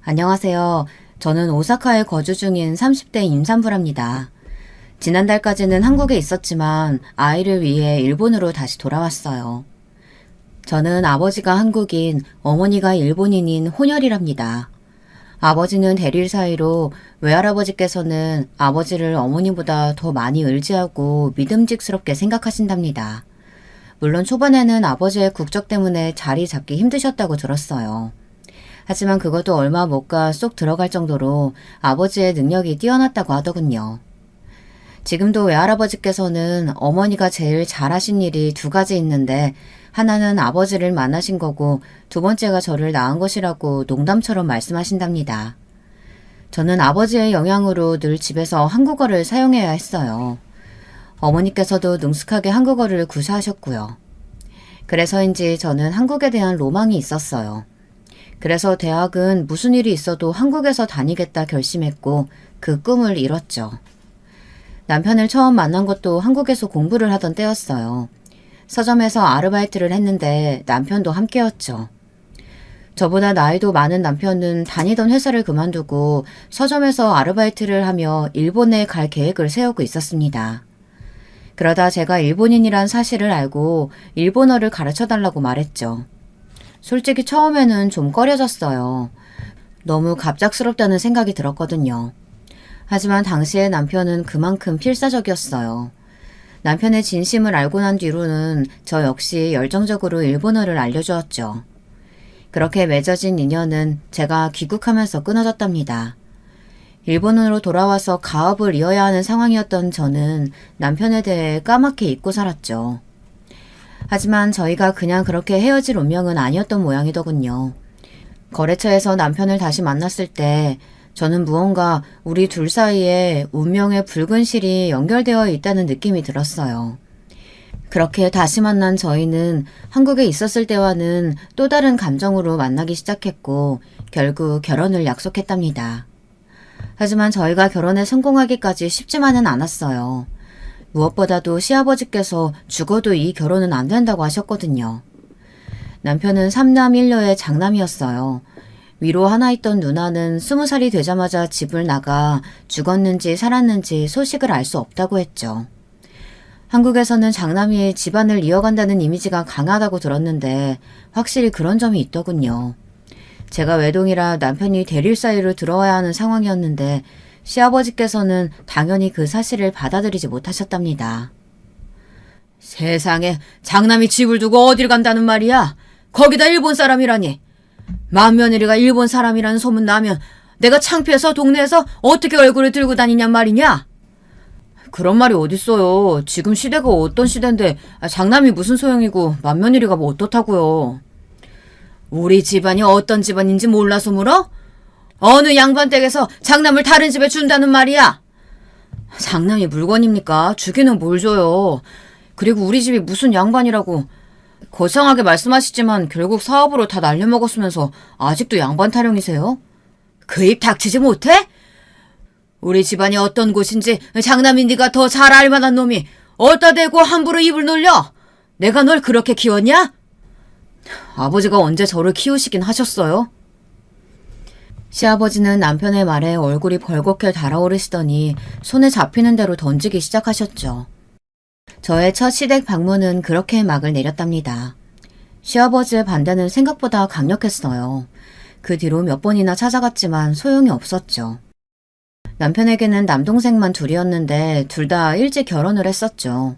안녕하세요. 저는 오사카에 거주 중인 30대 임산부랍니다. 지난달까지는 한국에 있었지만 아이를 위해 일본으로 다시 돌아왔어요. 저는 아버지가 한국인, 어머니가 일본인인 혼혈이랍니다. 아버지는 대릴 사이로 외할아버지께서는 아버지를 어머니보다 더 많이 의지하고 믿음직스럽게 생각하신답니다. 물론 초반에는 아버지의 국적 때문에 자리 잡기 힘드셨다고 들었어요. 하지만 그것도 얼마 못 가 쏙 들어갈 정도로 아버지의 능력이 뛰어났다고 하더군요. 지금도 외할아버지께서는 어머니가 제일 잘하신 일이 두 가지 있는데 하나는 아버지를 만나신 거고 두 번째가 저를 낳은 것이라고 농담처럼 말씀하신답니다. 저는 아버지의 영향으로 늘 집에서 한국어를 사용해야 했어요. 어머니께서도 능숙하게 한국어를 구사하셨고요. 그래서인지 저는 한국에 대한 로망이 있었어요. 그래서 대학은 무슨 일이 있어도 한국에서 다니겠다 결심했고 그 꿈을 이뤘죠. 남편을 처음 만난 것도 한국에서 공부를 하던 때였어요. 서점에서 아르바이트를 했는데 남편도 함께였죠. 저보다 나이도 많은 남편은 다니던 회사를 그만두고 서점에서 아르바이트를 하며 일본에 갈 계획을 세우고 있었습니다. 그러다 제가 일본인이란 사실을 알고 일본어를 가르쳐달라고 말했죠. 솔직히 처음에는 좀 꺼려졌어요. 너무 갑작스럽다는 생각이 들었거든요. 하지만 당시의 남편은 그만큼 필사적이었어요. 남편의 진심을 알고 난 뒤로는 저 역시 열정적으로 일본어를 알려주었죠. 그렇게 맺어진 인연은 제가 귀국하면서 끊어졌답니다. 일본으로 돌아와서 가업을 이어야 하는 상황이었던 저는 남편에 대해 까맣게 잊고 살았죠. 하지만 저희가 그냥 그렇게 헤어질 운명은 아니었던 모양이더군요. 거래처에서 남편을 다시 만났을 때 저는 무언가 우리 둘 사이에 운명의 붉은 실이 연결되어 있다는 느낌이 들었어요. 그렇게 다시 만난 저희는 한국에 있었을 때와는 또 다른 감정으로 만나기 시작했고 결국 결혼을 약속했답니다. 하지만 저희가 결혼에 성공하기까지 쉽지만은 않았어요. 무엇보다도 시아버지께서 죽어도 이 결혼은 안 된다고 하셨거든요. 남편은 3남 1녀의 장남이었어요. 위로 하나 있던 누나는 20살이 되자마자 집을 나가 죽었는지 살았는지 소식을 알 수 없다고 했죠. 한국에서는 장남이 집안을 이어간다는 이미지가 강하다고 들었는데 확실히 그런 점이 있더군요. 제가 외동이라 남편이 대릴 사이로 들어와야 하는 상황이었는데 시아버지께서는 당연히 그 사실을 받아들이지 못하셨답니다. 세상에 장남이 집을 두고 어딜 간다는 말이야? 거기다 일본 사람이라니. 맏며느리가 일본 사람이라는 소문 나면 내가 창피해서 동네에서 어떻게 얼굴을 들고 다니냔 말이냐? 그런 말이 어딨어요. 지금 시대가 어떤 시대인데 장남이 무슨 소용이고 맏며느리가 뭐 어떻다고요. 우리 집안이 어떤 집안인지 몰라서 물어? 어느 양반 댁에서 장남을 다른 집에 준다는 말이야? 장남이 물건입니까? 주기는 뭘 줘요. 그리고 우리 집이 무슨 양반이라고. 거창하게 말씀하시지만 결국 사업으로 다 날려먹었으면서 아직도 양반 타령이세요? 그 입 닥치지 못해? 우리 집안이 어떤 곳인지 장남이 네가 더 잘 알만한 놈이 어디다 대고 함부로 입을 놀려? 내가 널 그렇게 키웠냐? 아버지가 언제 저를 키우시긴 하셨어요? 시아버지는 남편의 말에 얼굴이 벌겋게 달아오르시더니 손에 잡히는 대로 던지기 시작하셨죠. 저의 첫 시댁 방문은 그렇게 막을 내렸답니다. 시아버지의 반대는 생각보다 강력했어요. 그 뒤로 몇 번이나 찾아갔지만 소용이 없었죠. 남편에게는 남동생만 둘이었는데 둘 다 일찍 결혼을 했었죠.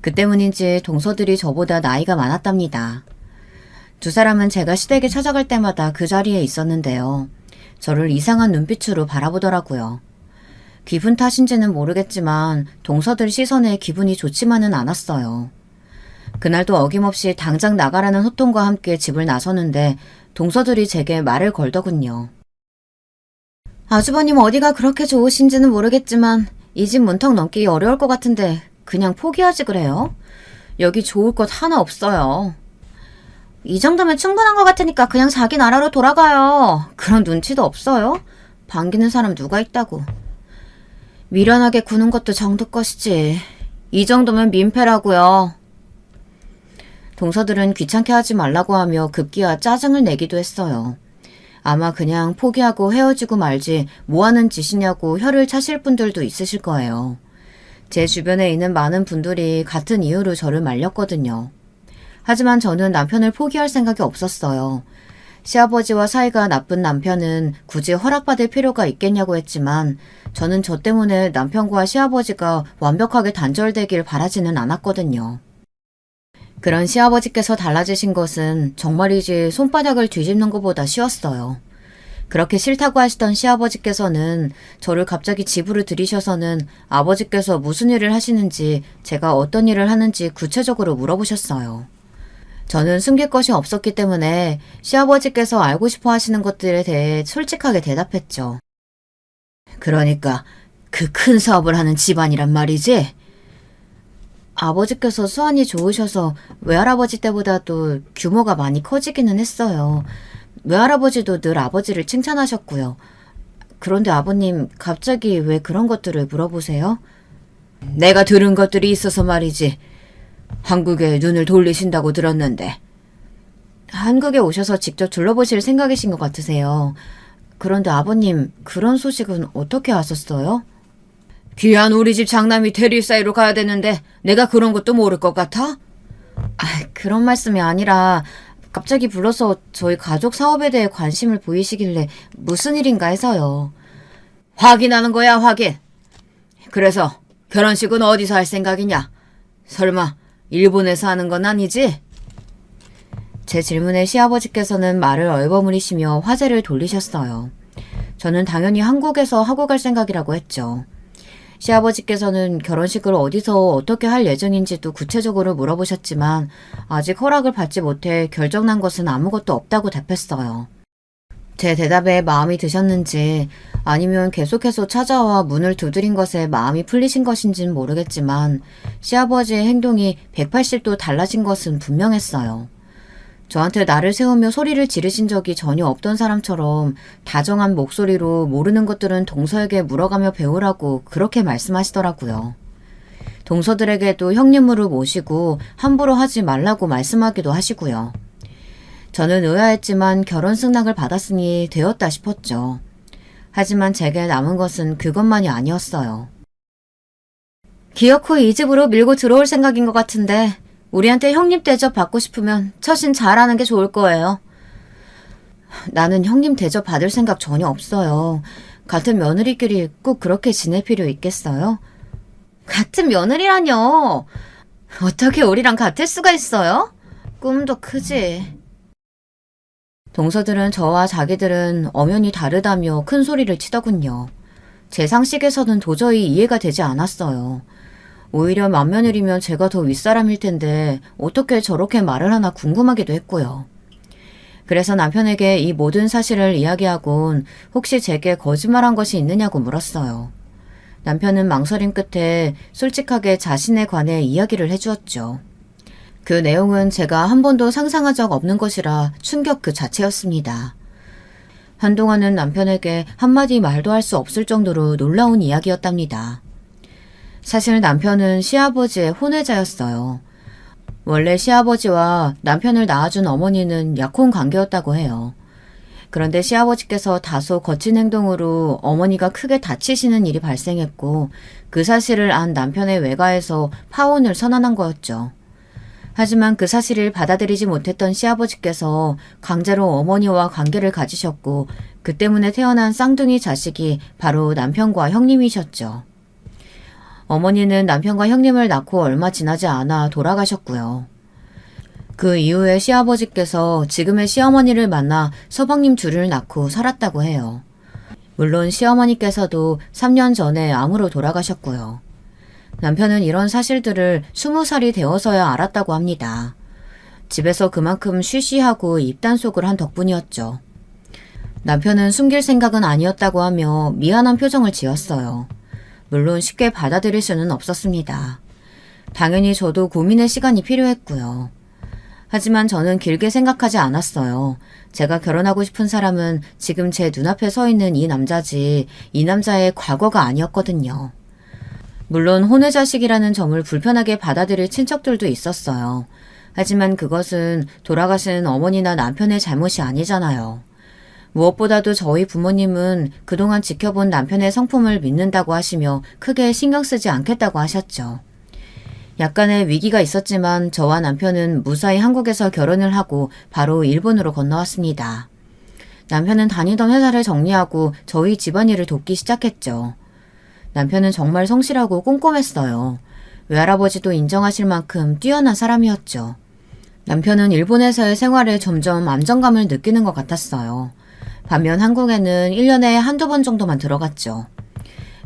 그 때문인지 동서들이 저보다 나이가 많았답니다. 두 사람은 제가 시댁에 찾아갈 때마다 그 자리에 있었는데요. 저를 이상한 눈빛으로 바라보더라고요. 기분 탓인지는 모르겠지만 동서들 시선에 기분이 좋지만은 않았어요. 그날도 어김없이 당장 나가라는 호통과 함께 집을 나서는데 동서들이 제게 말을 걸더군요. 아주버님 어디가 그렇게 좋으신지는 모르겠지만 이 집 문턱 넘기 어려울 것 같은데 그냥 포기하지 그래요? 여기 좋을 것 하나 없어요. 이 정도면 충분한 것 같으니까 그냥 자기 나라로 돌아가요. 그런 눈치도 없어요? 반기는 사람 누가 있다고. 미련하게 구는 것도 정도 것이지. 이 정도면 민폐라고요. 동서들은 귀찮게 하지 말라고 하며 급기야 짜증을 내기도 했어요. 아마 그냥 포기하고 헤어지고 말지 뭐 하는 짓이냐고 혀를 차실 분들도 있으실 거예요. 제 주변에 있는 많은 분들이 같은 이유로 저를 말렸거든요. 하지만 저는 남편을 포기할 생각이 없었어요. 시아버지와 사이가 나쁜 남편은 굳이 허락받을 필요가 있겠냐고 했지만 저는 저 때문에 남편과 시아버지가 완벽하게 단절되길 바라지는 않았거든요. 그런 시아버지께서 달라지신 것은 정말이지 손바닥을 뒤집는 것보다 쉬웠어요. 그렇게 싫다고 하시던 시아버지께서는 저를 갑자기 집으로 들이셔서는 아버지께서 무슨 일을 하시는지 제가 어떤 일을 하는지 구체적으로 물어보셨어요. 저는 숨길 것이 없었기 때문에 시아버지께서 알고 싶어 하시는 것들에 대해 솔직하게 대답했죠. 그러니까 그 큰 사업을 하는 집안이란 말이지? 아버지께서 수완이 좋으셔서 외할아버지 때보다도 규모가 많이 커지기는 했어요. 외할아버지도 늘 아버지를 칭찬하셨고요. 그런데 아버님, 갑자기 왜 그런 것들을 물어보세요? 내가 들은 것들이 있어서 말이지. 한국에 눈을 돌리신다고 들었는데. 한국에 오셔서 직접 둘러보실 생각이신 것 같으세요. 그런데 아버님, 그런 소식은 어떻게 아셨어요? 귀한 우리 집 장남이 대리 사이로 가야 되는데 내가 그런 것도 모를 것 같아? 그런 말씀이 아니라 갑자기 불러서 저희 가족 사업에 대해 관심을 보이시길래 무슨 일인가 해서요. 확인하는 거야, 확인. 그래서 결혼식은 어디서 할 생각이냐? 설마 일본에서 하는 건 아니지? 제 질문에 시아버지께서는 말을 얼버무리시며 화제를 돌리셨어요. 저는 당연히 한국에서 하고 갈 생각이라고 했죠. 시아버지께서는 결혼식을 어디서 어떻게 할 예정인지도 구체적으로 물어보셨지만 아직 허락을 받지 못해 결정난 것은 아무것도 없다고 답했어요. 제 대답에 마음이 드셨는지 아니면 계속해서 찾아와 문을 두드린 것에 마음이 풀리신 것인지는 모르겠지만 시아버지의 행동이 180도 달라진 것은 분명했어요. 저한테 나를 세우며 소리를 지르신 적이 전혀 없던 사람처럼 다정한 목소리로 모르는 것들은 동서에게 물어가며 배우라고 그렇게 말씀하시더라고요. 동서들에게도 형님으로 모시고 함부로 하지 말라고 말씀하기도 하시고요. 저는 의아했지만 결혼 승낙을 받았으니 되었다 싶었죠. 하지만 제게 남은 것은 그것만이 아니었어요. 기어코 이 집으로 밀고 들어올 생각인 것 같은데 우리한테 형님 대접 받고 싶으면 처신 잘하는 게 좋을 거예요. 나는 형님 대접 받을 생각 전혀 없어요. 같은 며느리끼리 꼭 그렇게 지낼 필요 있겠어요? 같은 며느리라뇨. 어떻게 우리랑 같을 수가 있어요? 꿈도 크지. 동서들은 저와 자기들은 엄연히 다르다며 큰 소리를 치더군요. 제 상식에서는 도저히 이해가 되지 않았어요. 오히려 맏며느리면 제가 더 윗사람일 텐데 어떻게 저렇게 말을 하나 궁금하기도 했고요. 그래서 남편에게 이 모든 사실을 이야기하곤 혹시 제게 거짓말한 것이 있느냐고 물었어요. 남편은 망설임 끝에 솔직하게 자신에 관해 이야기를 해주었죠. 그 내용은 제가 한 번도 상상한 적 없는 것이라 충격 그 자체였습니다. 한동안은 남편에게 한마디 말도 할 수 없을 정도로 놀라운 이야기였답니다. 사실 남편은 시아버지의 혼외자였어요. 원래 시아버지와 남편을 낳아준 어머니는 약혼 관계였다고 해요. 그런데 시아버지께서 다소 거친 행동으로 어머니가 크게 다치시는 일이 발생했고 그 사실을 안 남편의 외가에서 파혼을 선언한 거였죠. 하지만 그 사실을 받아들이지 못했던 시아버지께서 강제로 어머니와 관계를 가지셨고 그 때문에 태어난 쌍둥이 자식이 바로 남편과 형님이셨죠. 어머니는 남편과 형님을 낳고 얼마 지나지 않아 돌아가셨고요. 그 이후에 시아버지께서 지금의 시어머니를 만나 서방님 둘을 낳고 살았다고 해요. 물론 시어머니께서도 3년 전에 암으로 돌아가셨고요. 남편은 이런 사실들을 20살이 되어서야 알았다고 합니다. 집에서 그만큼 쉬쉬하고 입단속을 한 덕분이었죠. 남편은 숨길 생각은 아니었다고 하며 미안한 표정을 지었어요. 물론 쉽게 받아들일 수는 없었습니다. 당연히 저도 고민의 시간이 필요했고요. 하지만 저는 길게 생각하지 않았어요. 제가 결혼하고 싶은 사람은 지금 제 눈앞에 서 있는 이 남자지 이 남자의 과거가 아니었거든요. 물론 혼외자식이라는 점을 불편하게 받아들일 친척들도 있었어요. 하지만 그것은 돌아가신 어머니나 남편의 잘못이 아니잖아요. 무엇보다도 저희 부모님은 그동안 지켜본 남편의 성품을 믿는다고 하시며 크게 신경 쓰지 않겠다고 하셨죠. 약간의 위기가 있었지만 저와 남편은 무사히 한국에서 결혼을 하고 바로 일본으로 건너왔습니다. 남편은 다니던 회사를 정리하고 저희 집안일을 돕기 시작했죠. 남편은 정말 성실하고 꼼꼼했어요. 외할아버지도 인정하실 만큼 뛰어난 사람이었죠. 남편은 일본에서의 생활에 점점 안정감을 느끼는 것 같았어요. 반면 한국에는 1년에 한두 번 정도만 들어갔죠.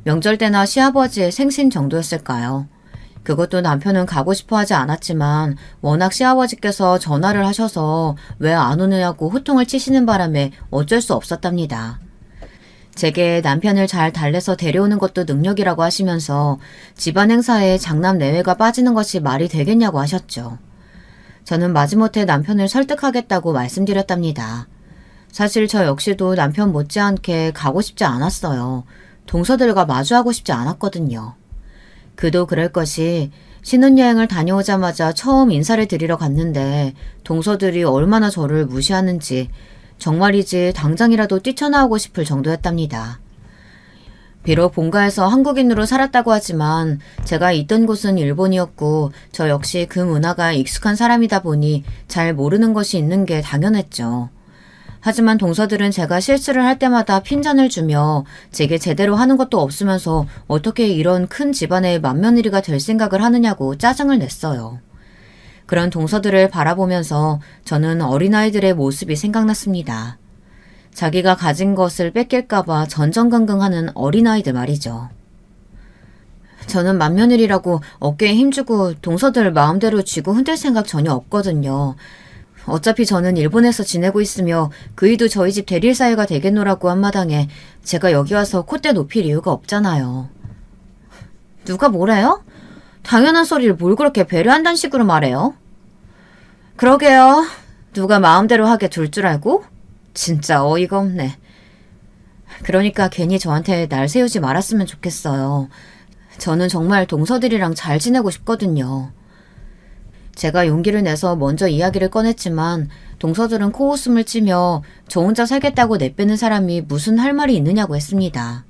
명절 때나 시아버지의 생신 정도였을까요? 그것도 남편은 가고 싶어 하지 않았지만 워낙 시아버지께서 전화를 하셔서 왜 안 오느냐고 호통을 치시는 바람에 어쩔 수 없었답니다. 제게 남편을 잘 달래서 데려오는 것도 능력이라고 하시면서 집안 행사에 장남 내외가 빠지는 것이 말이 되겠냐고 하셨죠. 저는 마지못해 남편을 설득하겠다고 말씀드렸답니다. 사실 저 역시도 남편 못지않게 가고 싶지 않았어요. 동서들과 마주하고 싶지 않았거든요. 그도 그럴 것이 신혼여행을 다녀오자마자 처음 인사를 드리러 갔는데 동서들이 얼마나 저를 무시하는지 정말이지 당장이라도 뛰쳐나오고 싶을 정도였답니다. 비록 본가에서 한국인으로 살았다고 하지만 제가 있던 곳은 일본이었고 저 역시 그 문화가 익숙한 사람이다 보니 잘 모르는 것이 있는 게 당연했죠. 하지만 동서들은 제가 실수를 할 때마다 핀잔을 주며 제게 제대로 하는 것도 없으면서 어떻게 이런 큰 집안의 맏며느리가 될 생각을 하느냐고 짜증을 냈어요. 그런 동서들을 바라보면서 저는 어린아이들의 모습이 생각났습니다. 자기가 가진 것을 뺏길까봐 전전긍긍하는 어린아이들 말이죠. 저는 맏며느리라고 어깨에 힘주고 동서들 마음대로 쥐고 흔들 생각 전혀 없거든요. 어차피 저는 일본에서 지내고 있으며 그이도 저희 집 대릴 사유가 되겠노라고 한 마당에 제가 여기 와서 콧대 높일 이유가 없잖아요. 누가 뭐래요? 당연한 소리를 뭘 그렇게 배려한다는 식으로 말해요? 그러게요. 누가 마음대로 하게 둘 줄 알고? 진짜 어이가 없네. 그러니까 괜히 저한테 날 세우지 말았으면 좋겠어요. 저는 정말 동서들이랑 잘 지내고 싶거든요. 제가 용기를 내서 먼저 이야기를 꺼냈지만 동서들은 코웃음을 치며 저 혼자 살겠다고 내빼는 사람이 무슨 할 말이 있느냐고 했습니다.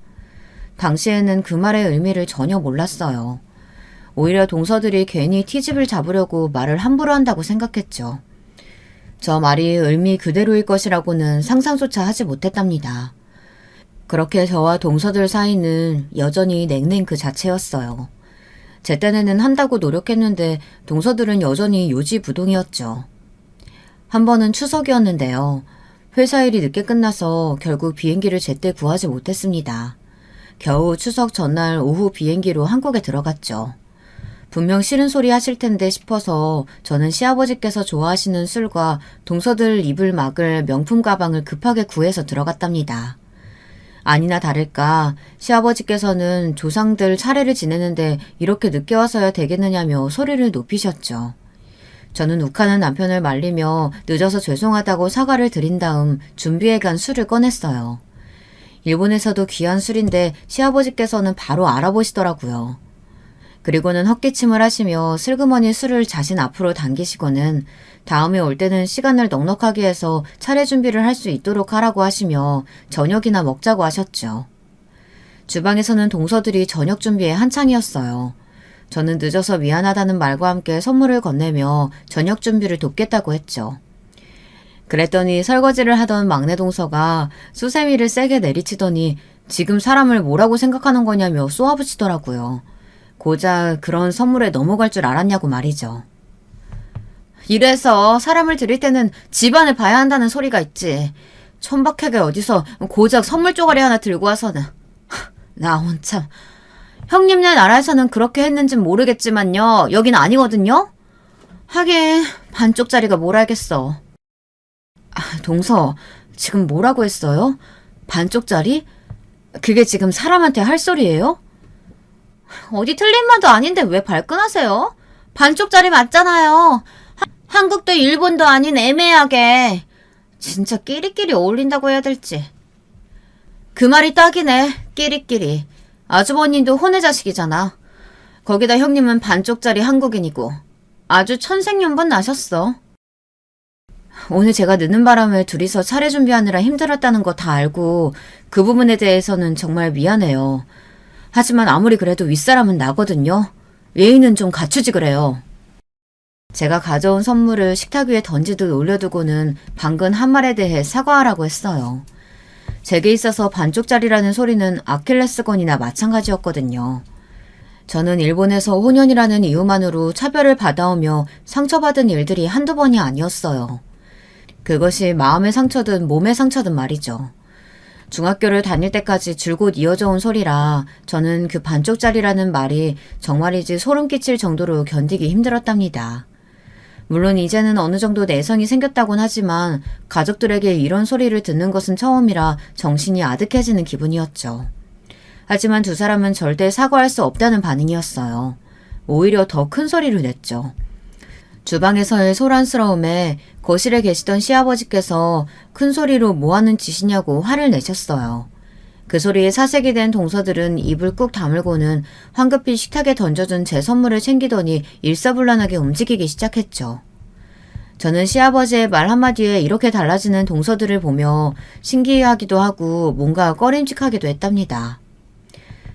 당시에는 그 말의 의미를 전혀 몰랐어요. 오히려 동서들이 괜히 티집을 잡으려고 말을 함부로 한다고 생각했죠. 저 말이 의미 그대로일 것이라고는 상상조차 하지 못했답니다. 그렇게 저와 동서들 사이는 여전히 냉랭 그 자체였어요. 제 딴에는 한다고 노력했는데 동서들은 여전히 요지부동이었죠. 한 번은 추석이었는데요. 회사 일이 늦게 끝나서 결국 비행기를 제때 구하지 못했습니다. 겨우 추석 전날 오후 비행기로 한국에 들어갔죠. 분명 싫은 소리 하실 텐데 싶어서 저는 시아버지께서 좋아하시는 술과 동서들 입을 막을 명품 가방을 급하게 구해서 들어갔답니다. 아니나 다를까 시아버지께서는 조상들 차례를 지내는데 이렇게 늦게 와서야 되겠느냐며 소리를 높이셨죠. 저는 욱하는 남편을 말리며 늦어서 죄송하다고 사과를 드린 다음 준비해간 술을 꺼냈어요. 일본에서도 귀한 술인데 시아버지께서는 바로 알아보시더라고요. 그리고는 헛기침을 하시며 슬그머니 술을 자신 앞으로 당기시고는 다음에 올 때는 시간을 넉넉하게 해서 차례 준비를 할 수 있도록 하라고 하시며 저녁이나 먹자고 하셨죠. 주방에서는 동서들이 저녁 준비에 한창이었어요. 저는 늦어서 미안하다는 말과 함께 선물을 건네며 저녁 준비를 돕겠다고 했죠. 그랬더니 설거지를 하던 막내 동서가 수세미를 세게 내리치더니 지금 사람을 뭐라고 생각하는 거냐며 쏘아붙이더라고요. 고작 그런 선물에 넘어갈 줄 알았냐고 말이죠. 이래서 사람을 들일 때는 집안을 봐야 한다는 소리가 있지. 천박하게 어디서 고작 선물 쪼가리 하나 들고 와서는. 나 혼참. 형님네 나라에서는 그렇게 했는진 모르겠지만요. 여긴 아니거든요. 하긴 반쪽짜리가 뭘 알겠어. 동서, 지금 뭐라고 했어요? 반쪽짜리? 그게 지금 사람한테 할 소리예요? 어디 틀린 말도 아닌데 왜 발끈하세요? 반쪽짜리 맞잖아요. 한국도 일본도 아닌 애매하게. 진짜 끼리끼리 어울린다고 해야 될지. 그 말이 딱이네. 끼리끼리. 아주버님도 혼의 자식이잖아. 거기다 형님은 반쪽짜리 한국인이고. 아주 천생연분 나셨어. 오늘 제가 늦는 바람에 둘이서 차례 준비하느라 힘들었다는 거 다 알고 그 부분에 대해서는 정말 미안해요. 하지만 아무리 그래도 윗사람은 나거든요. 예의는 좀 갖추지 그래요. 제가 가져온 선물을 식탁 위에 던지듯 올려두고는 방금 한 말에 대해 사과하라고 했어요. 제게 있어서 반쪽짜리라는 소리는 아킬레스건이나 마찬가지였거든요. 저는 일본에서 혼연이라는 이유만으로 차별을 받아오며 상처받은 일들이 한두 번이 아니었어요. 그것이 마음의 상처든 몸의 상처든 말이죠. 중학교를 다닐 때까지 줄곧 이어져 온 소리라 저는 그 반쪽짜리라는 말이 정말이지 소름 끼칠 정도로 견디기 힘들었답니다. 물론 이제는 어느 정도 내성이 생겼다곤 하지만 가족들에게 이런 소리를 듣는 것은 처음이라 정신이 아득해지는 기분이었죠. 하지만 두 사람은 절대 사과할 수 없다는 반응이었어요. 오히려 더 큰 소리를 냈죠. 주방에서의 소란스러움에 거실에 계시던 시아버지께서 큰 소리로 뭐하는 짓이냐고 화를 내셨어요. 그 소리에 사색이 된 동서들은 입을 꾹 다물고는 황급히 식탁에 던져준 제 선물을 챙기더니 일사불란하게 움직이기 시작했죠. 저는 시아버지의 말 한마디에 이렇게 달라지는 동서들을 보며 신기해하기도 하고 뭔가 꺼림칙하기도 했답니다.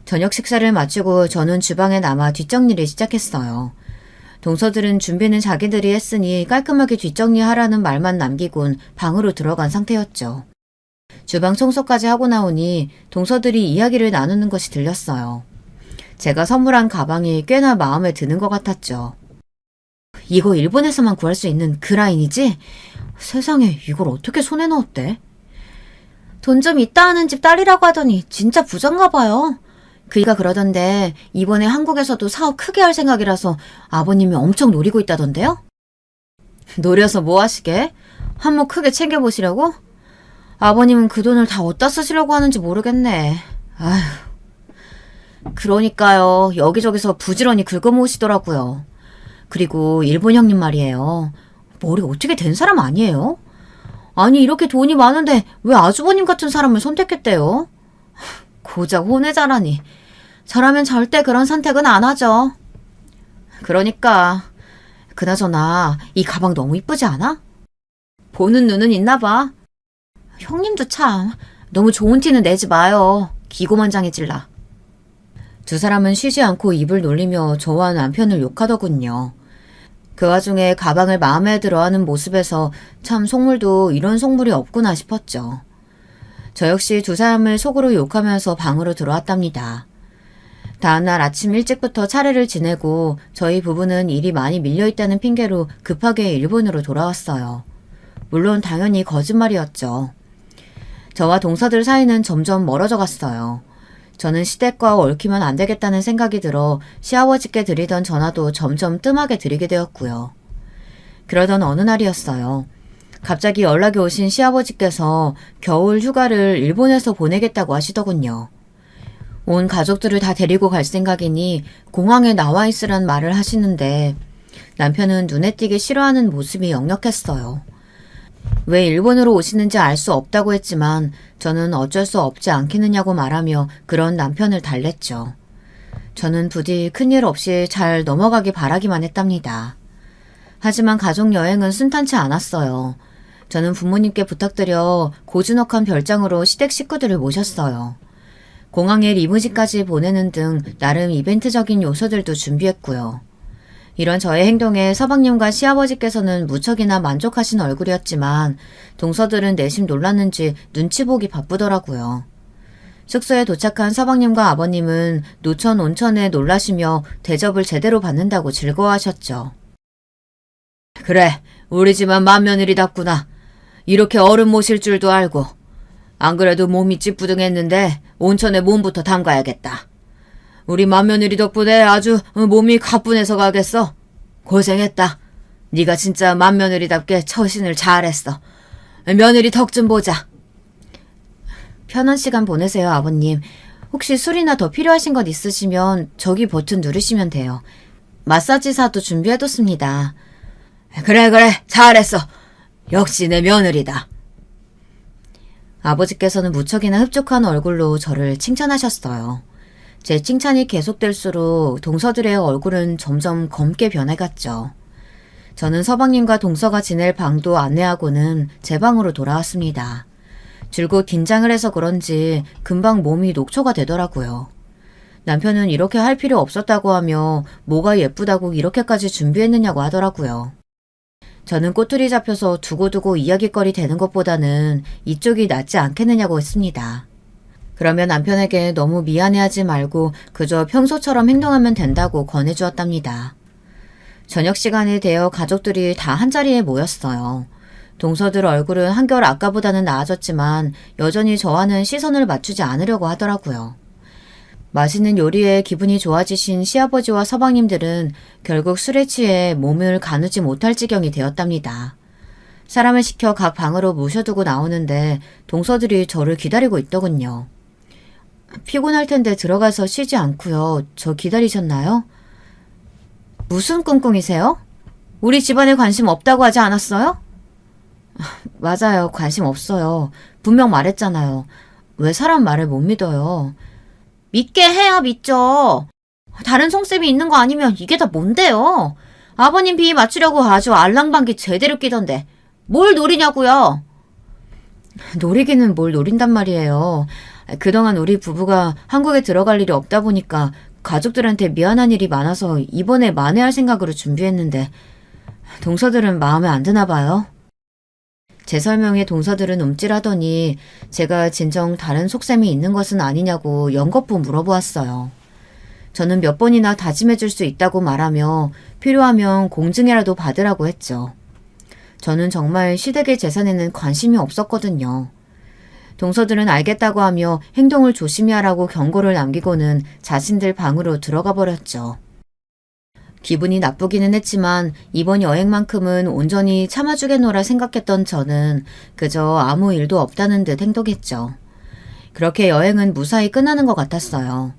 저녁 식사를 마치고 저는 주방에 남아 뒷정리를 시작했어요. 동서들은 준비는 자기들이 했으니 깔끔하게 뒷정리하라는 말만 남기곤 방으로 들어간 상태였죠. 주방 청소까지 하고 나오니 동서들이 이야기를 나누는 것이 들렸어요. 제가 선물한 가방이 꽤나 마음에 드는 것 같았죠. 이거 일본에서만 구할 수 있는 그 라인이지? 세상에 이걸 어떻게 손에 넣었대? 돈 좀 있다 하는 집 딸이라고 하더니 진짜 부자인가 봐요. 그이가 그러던데 이번에 한국에서도 사업 크게 할 생각이라서 아버님이 엄청 노리고 있다던데요? 노려서 뭐 하시게? 한몫 크게 챙겨보시려고? 아버님은 그 돈을 다 어디다 쓰시려고 하는지 모르겠네. 아휴. 그러니까요. 여기저기서 부지런히 긁어모으시더라고요. 그리고 일본 형님 말이에요. 머리 어떻게 된 사람 아니에요? 아니 이렇게 돈이 많은데 왜 아주버님 같은 사람을 선택했대요? 고작 혼외자라니. 저라면 절대 그런 선택은 안 하죠. 그러니까. 그나저나 이 가방 너무 이쁘지 않아? 보는 눈은 있나 봐. 형님도 참 너무 좋은 티는 내지 마요. 기고만장해질라. 두 사람은 쉬지 않고 입을 놀리며 저와 남편을 욕하더군요. 그 와중에 가방을 마음에 들어하는 모습에서 참 속물도 이런 속물이 없구나 싶었죠. 저 역시 두 사람을 속으로 욕하면서 방으로 들어왔답니다. 다음날 아침 일찍부터 차례를 지내고 저희 부부는 일이 많이 밀려있다는 핑계로 급하게 일본으로 돌아왔어요. 물론 당연히 거짓말이었죠. 저와 동서들 사이는 점점 멀어져 갔어요. 저는 시댁과 얽히면 안 되겠다는 생각이 들어 시아버지께 드리던 전화도 점점 뜸하게 드리게 되었고요. 그러던 어느 날이었어요. 갑자기 연락이 오신 시아버지께서 겨울 휴가를 일본에서 보내겠다고 하시더군요. 온 가족들을 다 데리고 갈 생각이니 공항에 나와 있으란 말을 하시는데 남편은 눈에 띄게 싫어하는 모습이 역력했어요. 왜 일본으로 오시는지 알 수 없다고 했지만 저는 어쩔 수 없지 않겠느냐고 말하며 그런 남편을 달랬죠. 저는 부디 큰일 없이 잘 넘어가기 바라기만 했답니다. 하지만 가족여행은 순탄치 않았어요. 저는 부모님께 부탁드려 고즈넉한 별장으로 시댁 식구들을 모셨어요. 공항에 리무진까지 보내는 등 나름 이벤트적인 요소들도 준비했고요. 이런 저의 행동에 서방님과 시아버지께서는 무척이나 만족하신 얼굴이었지만 동서들은 내심 놀랐는지 눈치 보기 바쁘더라고요. 숙소에 도착한 서방님과 아버님은 노천 온천에 놀라시며 대접을 제대로 받는다고 즐거워하셨죠. 그래, 우리 집안 맏며느리답구나. 이렇게 어른 모실 줄도 알고. 안 그래도 몸이 찌뿌둥했는데 온천에 몸부터 담가야겠다. 우리 맏며느리 덕분에 아주 몸이 가뿐해서 가겠어. 고생했다. 네가 진짜 맏며느리답게 처신을 잘했어. 며느리 덕 좀 보자. 편한 시간 보내세요, 아버님. 혹시 술이나 더 필요하신 것 있으시면 저기 버튼 누르시면 돼요. 마사지사도 준비해뒀습니다. 그래, 잘했어. 역시 내 며느리다. 아버지께서는 무척이나 흡족한 얼굴로 저를 칭찬하셨어요. 제 칭찬이 계속될수록 동서들의 얼굴은 점점 검게 변해갔죠. 저는 서방님과 동서가 지낼 방도 안내하고는 제 방으로 돌아왔습니다. 줄곧 긴장을 해서 그런지 금방 몸이 녹초가 되더라고요. 남편은 이렇게 할 필요 없었다고 하며 뭐가 예쁘다고 이렇게까지 준비했느냐고 하더라고요. 저는 꼬투리 잡혀서 두고두고 이야깃거리 되는 것보다는 이쪽이 낫지 않겠느냐고 했습니다. 그러면 남편에게 너무 미안해하지 말고 그저 평소처럼 행동하면 된다고 권해주었답니다. 저녁 시간이 되어 가족들이 다 한자리에 모였어요. 동서들 얼굴은 한결 아까보다는 나아졌지만 여전히 저와는 시선을 맞추지 않으려고 하더라고요. 맛있는 요리에 기분이 좋아지신 시아버지와 서방님들은 결국 술에 취해 몸을 가누지 못할 지경이 되었답니다. 사람을 시켜 각 방으로 모셔두고 나오는데 동서들이 저를 기다리고 있더군요. 피곤할 텐데 들어가서 쉬지 않고요. 저 기다리셨나요? 무슨 꿍꿍이세요? 우리 집안에 관심 없다고 하지 않았어요? 맞아요. 관심 없어요. 분명 말했잖아요. 왜 사람 말을 못 믿어요? 믿게 해야 믿죠. 다른 송쌤이 있는 거 아니면 이게 다 뭔데요? 아버님 비위 맞추려고 아주 알랑방귀 제대로 끼던데 뭘 노리냐고요? 노리기는 뭘 노린단 말이에요. 그동안 우리 부부가 한국에 들어갈 일이 없다 보니까 가족들한테 미안한 일이 많아서 이번에 만회할 생각으로 준비했는데 동서들은 마음에 안 드나 봐요. 제 설명에 동서들은 움찔하더니 제가 진정 다른 속셈이 있는 것은 아니냐고 연거푸 물어보았어요. 저는 몇 번이나 다짐해줄 수 있다고 말하며 필요하면 공증이라도 받으라고 했죠. 저는 정말 시댁의 재산에는 관심이 없었거든요. 동서들은 알겠다고 하며 행동을 조심히 하라고 경고를 남기고는 자신들 방으로 들어가 버렸죠. 기분이 나쁘기는 했지만 이번 여행만큼은 온전히 참아주겠노라 생각했던 저는 그저 아무 일도 없다는 듯 행동했죠. 그렇게 여행은 무사히 끝나는 것 같았어요.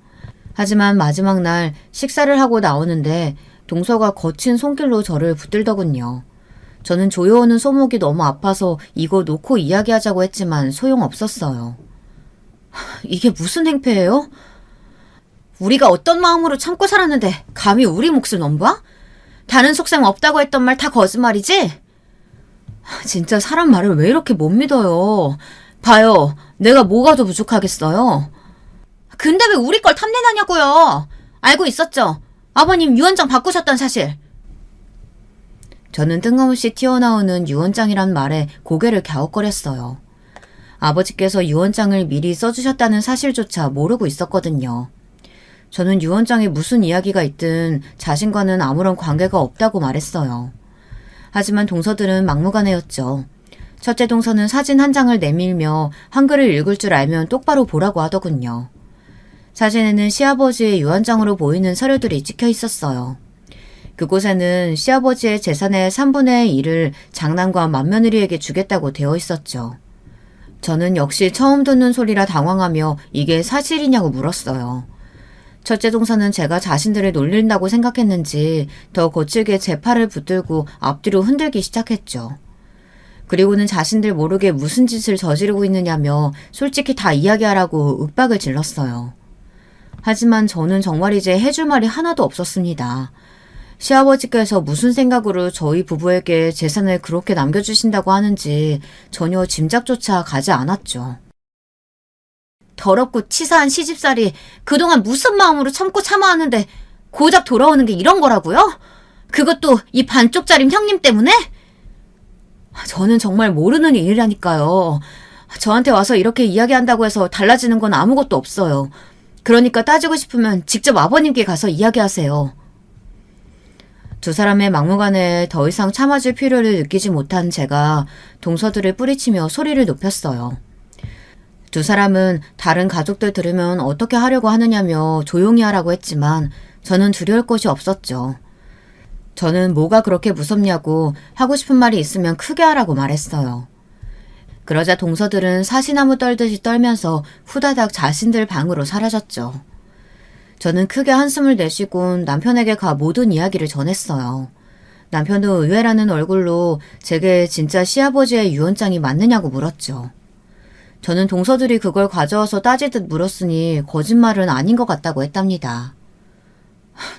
하지만 마지막 날 식사를 하고 나오는데 동서가 거친 손길로 저를 붙들더군요. 저는 조여오는 소목이 너무 아파서 이거 놓고 이야기하자고 했지만 소용없었어요. 이게 무슨 행패예요? 우리가 어떤 마음으로 참고 살았는데 감히 우리 몫을 넘봐? 다른 속셈 없다고 했던 말 다 거짓말이지? 진짜 사람 말을 왜 이렇게 못 믿어요. 봐요. 내가 뭐가 더 부족하겠어요. 근데 왜 우리 걸 탐내나냐고요. 알고 있었죠? 아버님 유언장 바꾸셨던 사실. 저는 뜬금없이 튀어나오는 유언장이란 말에 고개를 갸웃거렸어요. 아버지께서 유언장을 미리 써주셨다는 사실조차 모르고 있었거든요. 저는 유언장에 무슨 이야기가 있든 자신과는 아무런 관계가 없다고 말했어요. 하지만 동서들은 막무가내였죠. 첫째 동서는 사진 한 장을 내밀며 한글을 읽을 줄 알면 똑바로 보라고 하더군요. 사진에는 시아버지의 유언장으로 보이는 서류들이 찍혀 있었어요. 그곳에는 시아버지의 재산의 3분의 1을 장남과 맏며느리에게 주겠다고 되어 있었죠. 저는 역시 처음 듣는 소리라 당황하며 이게 사실이냐고 물었어요. 첫째 동서는 제가 자신들을 놀린다고 생각했는지 더 거칠게 제 팔을 붙들고 앞뒤로 흔들기 시작했죠. 그리고는 자신들 모르게 무슨 짓을 저지르고 있느냐며 솔직히 다 이야기하라고 윽박을 질렀어요. 하지만 저는 정말 이제 해줄 말이 하나도 없었습니다. 시아버지께서 무슨 생각으로 저희 부부에게 재산을 그렇게 남겨주신다고 하는지 전혀 짐작조차 가지 않았죠. 더럽고 치사한 시집살이 그동안 무슨 마음으로 참고 참아왔는데 고작 돌아오는 게 이런 거라고요? 그것도 이 반쪽짜리 형님 때문에? 저는 정말 모르는 일이라니까요. 저한테 와서 이렇게 이야기한다고 해서 달라지는 건 아무것도 없어요. 그러니까 따지고 싶으면 직접 아버님께 가서 이야기하세요. 두 사람의 막무가내에 더 이상 참아줄 필요를 느끼지 못한 제가 동서들을 뿌리치며 소리를 높였어요. 두 사람은 다른 가족들 들으면 어떻게 하려고 하느냐며 조용히 하라고 했지만 저는 두려울 것이 없었죠. 저는 뭐가 그렇게 무섭냐고 하고 싶은 말이 있으면 크게 하라고 말했어요. 그러자 동서들은 사시나무 떨듯이 떨면서 후다닥 자신들 방으로 사라졌죠. 저는 크게 한숨을 내쉬곤 남편에게 가 모든 이야기를 전했어요. 남편도 의외라는 얼굴로 제게 진짜 시아버지의 유언장이 맞느냐고 물었죠. 저는 동서들이 그걸 가져와서 따지듯 물었으니 거짓말은 아닌 것 같다고 했답니다.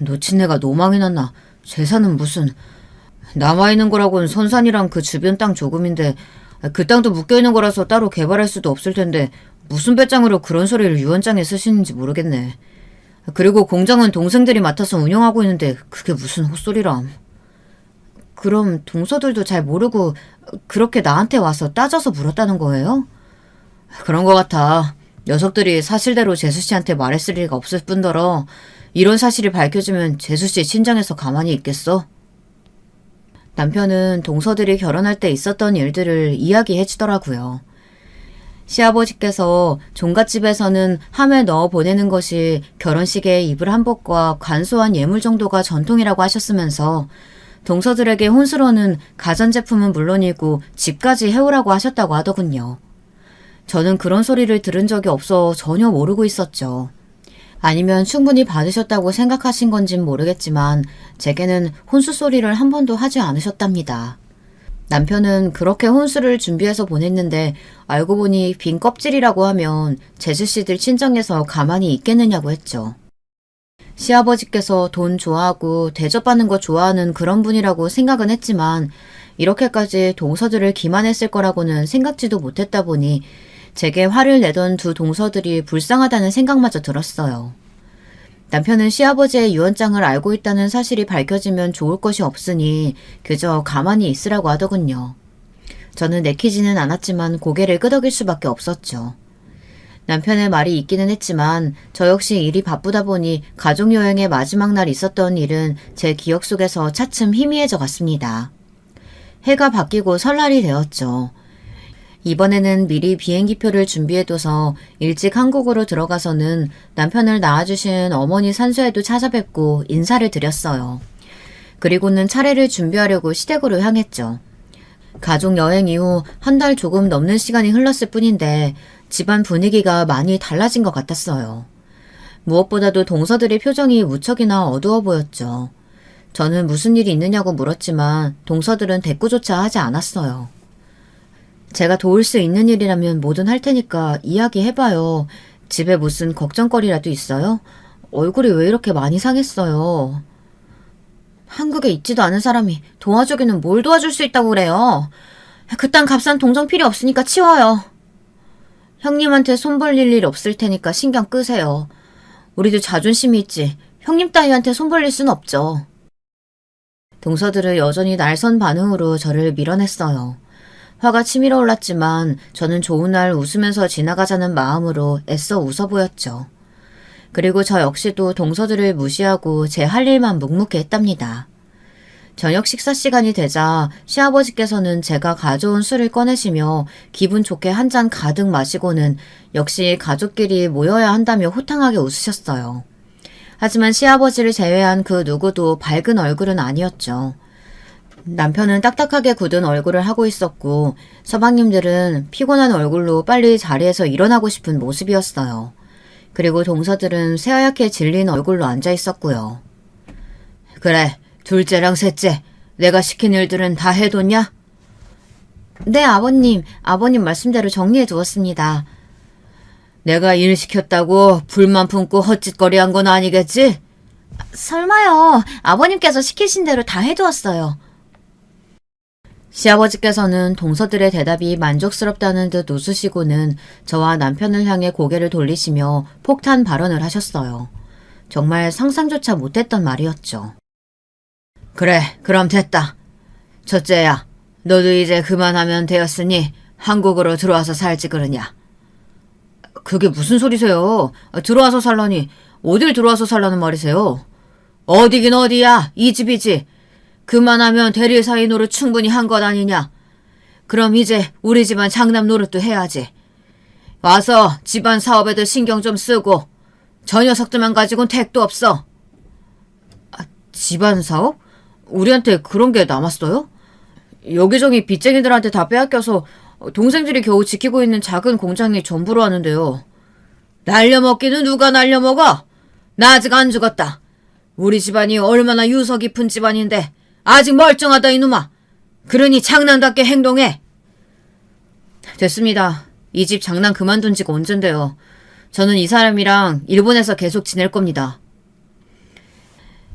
놓친 애가 노망이 났나. 재산은 무슨. 남아있는 거라고는 선산이랑 그 주변 땅 조금인데 그 땅도 묶여있는 거라서 따로 개발할 수도 없을 텐데 무슨 배짱으로 그런 소리를 유언장에 쓰시는지 모르겠네. 그리고 공장은 동생들이 맡아서 운영하고 있는데 그게 무슨 헛소리람. 그럼 동서들도 잘 모르고 그렇게 나한테 와서 따져서 물었다는 거예요? 그런 거 같아. 녀석들이 사실대로 재수씨한테 말했을 리가 없을 뿐더러 이런 사실이 밝혀지면 재수씨 친정에서 가만히 있겠어? 남편은 동서들이 결혼할 때 있었던 일들을 이야기해 주더라고요. 시아버지께서 종갓집에서는 함에 넣어 보내는 것이 결혼식에 입을 한복과 간소한 예물 정도가 전통이라고 하셨으면서 동서들에게 혼수로는 가전제품은 물론이고 집까지 해오라고 하셨다고 하더군요. 저는 그런 소리를 들은 적이 없어 전혀 모르고 있었죠. 아니면 충분히 받으셨다고 생각하신 건진 모르겠지만 제게는 혼수 소리를 한 번도 하지 않으셨답니다. 남편은 그렇게 혼수를 준비해서 보냈는데 알고 보니 빈 껍질이라고 하면 재수씨들 친정에서 가만히 있겠느냐고 했죠. 시아버지께서 돈 좋아하고 대접받는 거 좋아하는 그런 분이라고 생각은 했지만 이렇게까지 동서들을 기만했을 거라고는 생각지도 못했다 보니 제게 화를 내던 두 동서들이 불쌍하다는 생각마저 들었어요. 남편은 시아버지의 유언장을 알고 있다는 사실이 밝혀지면 좋을 것이 없으니 그저 가만히 있으라고 하더군요. 저는 내키지는 않았지만 고개를 끄덕일 수밖에 없었죠. 남편의 말이 있기는 했지만 저 역시 일이 바쁘다 보니 가족여행의 마지막 날 있었던 일은 제 기억 속에서 차츰 희미해져 갔습니다. 해가 바뀌고 설날이 되었죠. 이번에는 미리 비행기표를 준비해둬서 일찍 한국으로 들어가서는 남편을 낳아주신 어머니 산소에도 찾아뵙고 인사를 드렸어요. 그리고는 차례를 준비하려고 시댁으로 향했죠. 가족 여행 이후 한 달 조금 넘는 시간이 흘렀을 뿐인데 집안 분위기가 많이 달라진 것 같았어요. 무엇보다도 동서들의 표정이 무척이나 어두워 보였죠. 저는 무슨 일이 있느냐고 물었지만 동서들은 대꾸조차 하지 않았어요. 제가 도울 수 있는 일이라면 뭐든 할 테니까 이야기해봐요. 집에 무슨 걱정거리라도 있어요? 얼굴이 왜 이렇게 많이 상했어요? 한국에 있지도 않은 사람이 도와주기는 뭘 도와줄 수 있다고 그래요? 그딴 값싼 동정 필요 없으니까 치워요. 형님한테 손 벌릴 일 없을 테니까 신경 끄세요. 우리도 자존심이 있지. 형님 따위한테 손 벌릴 순 없죠. 동서들은 여전히 날선 반응으로 저를 밀어냈어요. 화가 치밀어 올랐지만 저는 좋은 날 웃으면서 지나가자는 마음으로 애써 웃어 보였죠. 그리고 저 역시도 동서들을 무시하고 제 할 일만 묵묵히 했답니다. 저녁 식사 시간이 되자 시아버지께서는 제가 가져온 술을 꺼내시며 기분 좋게 한 잔 가득 마시고는 역시 가족끼리 모여야 한다며 호탕하게 웃으셨어요. 하지만 시아버지를 제외한 그 누구도 밝은 얼굴은 아니었죠. 남편은 딱딱하게 굳은 얼굴을 하고 있었고 서방님들은 피곤한 얼굴로 빨리 자리에서 일어나고 싶은 모습이었어요. 그리고 동서들은 새하얗게 질린 얼굴로 앉아 있었고요. 그래, 둘째랑 셋째, 내가 시킨 일들은 다 해뒀냐? 네, 아버님. 아버님 말씀대로 정리해 두었습니다. 내가 일 시켰다고 불만 품고 헛짓거리한 건 아니겠지? 설마요. 아버님께서 시키신 대로 다 해두었어요. 시아버지께서는 동서들의 대답이 만족스럽다는 듯 웃으시고는 저와 남편을 향해 고개를 돌리시며 폭탄 발언을 하셨어요. 정말 상상조차 못했던 말이었죠. 그래, 그럼 됐다. 첫째야, 너도 이제 그만하면 되었으니 한국으로 들어와서 살지 그러냐? 그게 무슨 소리세요? 들어와서 살라니 어딜 들어와서 살라는 말이세요? 어디긴 어디야, 이 집이지. 그만하면 대릴 사이 노릇 충분히 한 것 아니냐. 그럼 이제 우리 집안 장남 노릇도 해야지. 와서 집안 사업에도 신경 좀 쓰고 저 녀석들만 가지고는 택도 없어. 집안 사업? 우리한테 그런 게 남았어요? 여기저기 빚쟁이들한테 다 빼앗겨서 동생들이 겨우 지키고 있는 작은 공장이 전부로 하는데요. 날려먹기는 누가 날려먹어? 나 아직 안 죽었다. 우리 집안이 얼마나 유서 깊은 집안인데 아직 멀쩡하다 이놈아. 그러니 장난답게 행동해. 됐습니다. 이 집 장난 그만둔 지가 언젠데요. 저는 이 사람이랑 일본에서 계속 지낼 겁니다.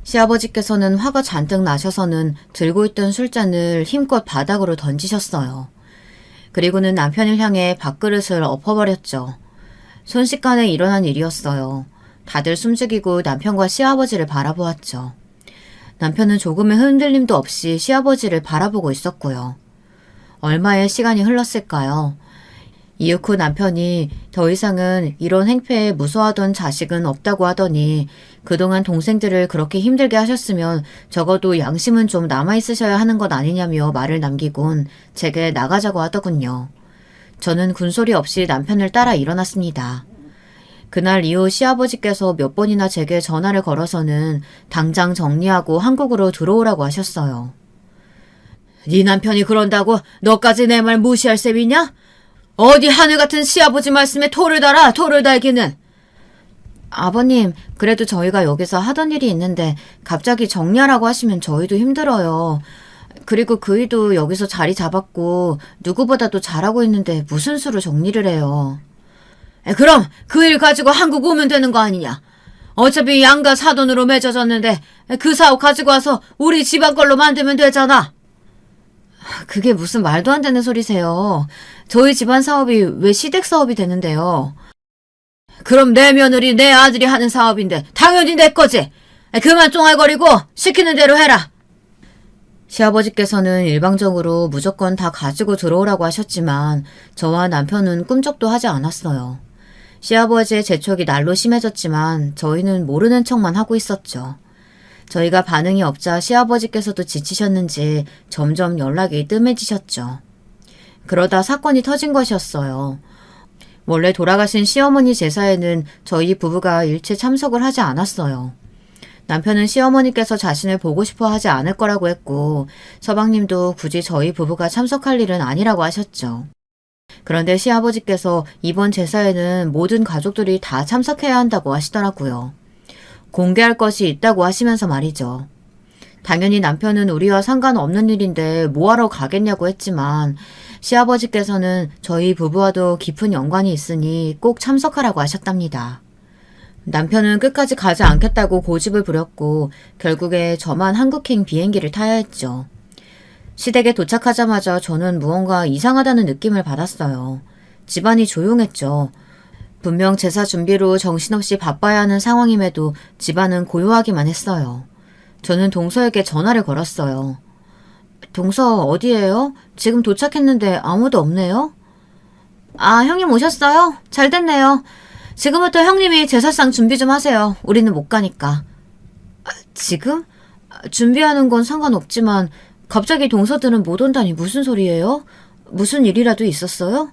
시아버지께서는 화가 잔뜩 나셔서는 들고 있던 술잔을 힘껏 바닥으로 던지셨어요. 그리고는 남편을 향해 밥그릇을 엎어버렸죠. 순식간에 일어난 일이었어요. 다들 숨죽이고 남편과 시아버지를 바라보았죠. 남편은 조금의 흔들림도 없이 시아버지를 바라보고 있었고요. 얼마의 시간이 흘렀을까요? 이윽 후 남편이 더 이상은 이런 행패에 무서워하던 자식은 없다고 하더니 그동안 동생들을 그렇게 힘들게 하셨으면 적어도 양심은 좀 남아있으셔야 하는 것 아니냐며 말을 남기곤 제게 나가자고 하더군요. 저는 군소리 없이 남편을 따라 일어났습니다. 그날 이후 시아버지께서 몇 번이나 제게 전화를 걸어서는 당장 정리하고 한국으로 들어오라고 하셨어요. 네 남편이 그런다고 너까지 내 말 무시할 셈이냐? 어디 하늘 같은 시아버지 말씀에 토를 달아, 토를 달기는. 아버님, 그래도 저희가 여기서 하던 일이 있는데 갑자기 정리하라고 하시면 저희도 힘들어요. 그리고 그이도 여기서 자리 잡았고 누구보다도 잘하고 있는데 무슨 수로 정리를 해요. 그럼 그 일 가지고 한국 오면 되는 거 아니냐. 어차피 양가 사돈으로 맺어졌는데 그 사업 가지고 와서 우리 집안 걸로 만들면 되잖아. 그게 무슨 말도 안 되는 소리세요. 저희 집안 사업이 왜 시댁 사업이 되는데요. 그럼 내 며느리 내 아들이 하는 사업인데 당연히 내 거지. 그만 쫑알거리고 시키는 대로 해라. 시아버지께서는 일방적으로 무조건 다 가지고 들어오라고 하셨지만 저와 남편은 꿈쩍도 하지 않았어요. 시아버지의 재촉이 날로 심해졌지만 저희는 모르는 척만 하고 있었죠. 저희가 반응이 없자 시아버지께서도 지치셨는지 점점 연락이 뜸해지셨죠. 그러다 사건이 터진 것이었어요. 원래 돌아가신 시어머니 제사에는 저희 부부가 일체 참석을 하지 않았어요. 남편은 시어머니께서 자신을 보고 싶어 하지 않을 거라고 했고 서방님도 굳이 저희 부부가 참석할 일은 아니라고 하셨죠. 그런데 시아버지께서 이번 제사에는 모든 가족들이 다 참석해야 한다고 하시더라고요. 공개할 것이 있다고 하시면서 말이죠. 당연히 남편은 우리와 상관없는 일인데 뭐하러 가겠냐고 했지만 시아버지께서는 저희 부부와도 깊은 연관이 있으니 꼭 참석하라고 하셨답니다. 남편은 끝까지 가지 않겠다고 고집을 부렸고 결국에 저만 한국행 비행기를 타야 했죠. 시댁에 도착하자마자 저는 무언가 이상하다는 느낌을 받았어요. 집안이 조용했죠. 분명 제사 준비로 정신없이 바빠야 하는 상황임에도 집안은 고요하기만 했어요. 저는 동서에게 전화를 걸었어요. 동서 어디에요? 지금 도착했는데 아무도 없네요? 아, 형님 오셨어요? 잘 됐네요. 지금부터 형님이 제사상 준비 좀 하세요. 우리는 못 가니까. 지금? 준비하는 건 상관없지만 갑자기 동서들은 못 온다니 무슨 소리예요? 무슨 일이라도 있었어요?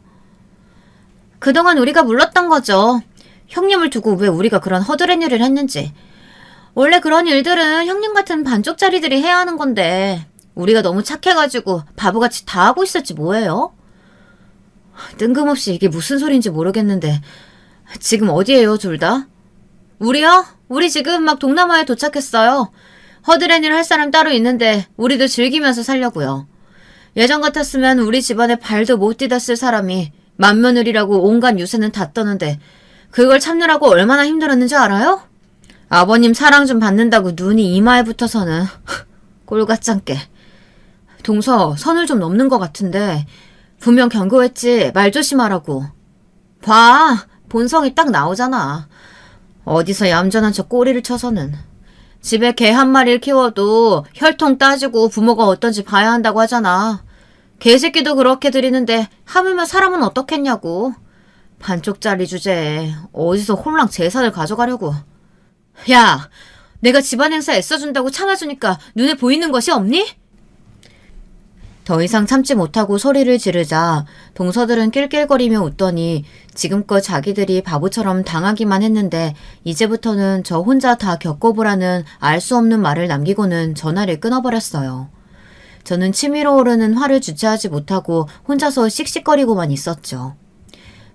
그동안 우리가 몰랐던 거죠. 형님을 두고 왜 우리가 그런 허드렛 일을 했는지. 원래 그런 일들은 형님 같은 반쪽짜리들이 해야 하는 건데 우리가 너무 착해가지고 바보같이 다 하고 있었지 뭐예요? 뜬금없이 이게 무슨 소린지 모르겠는데 지금 어디에요 둘 다? 우리요? 우리 지금 막 동남아에 도착했어요. 허드렛 일 할 사람 따로 있는데 우리도 즐기면서 살려고요. 예전 같았으면 우리 집안에 발도 못 디뎠을 사람이 맏며느리라고 온갖 유세는 다 떠는데 그걸 참느라고 얼마나 힘들었는지 알아요? 아버님 사랑 좀 받는다고 눈이 이마에 붙어서는 꼴같잖게. 동서 선을 좀 넘는 것 같은데 분명 경고했지 말 조심하라고. 봐, 본성이 딱 나오잖아. 어디서 얌전한 척 꼬리를 쳐서는. 집에 개 한 마리를 키워도 혈통 따지고 부모가 어떤지 봐야 한다고 하잖아. 개새끼도 그렇게 들이는데 하물며 사람은 어떻겠냐고. 반쪽짜리 주제에 어디서 홀랑 재산을 가져가려고. 야, 내가 집안 행사 애써준다고 참아주니까 눈에 보이는 것이 없니? 더 이상 참지 못하고 소리를 지르자 동서들은 낄낄거리며 웃더니 지금껏 자기들이 바보처럼 당하기만 했는데 이제부터는 저 혼자 다 겪어보라는 알 수 없는 말을 남기고는 전화를 끊어버렸어요. 저는 치밀어 오르는 화를 주체하지 못하고 혼자서 씩씩거리고만 있었죠.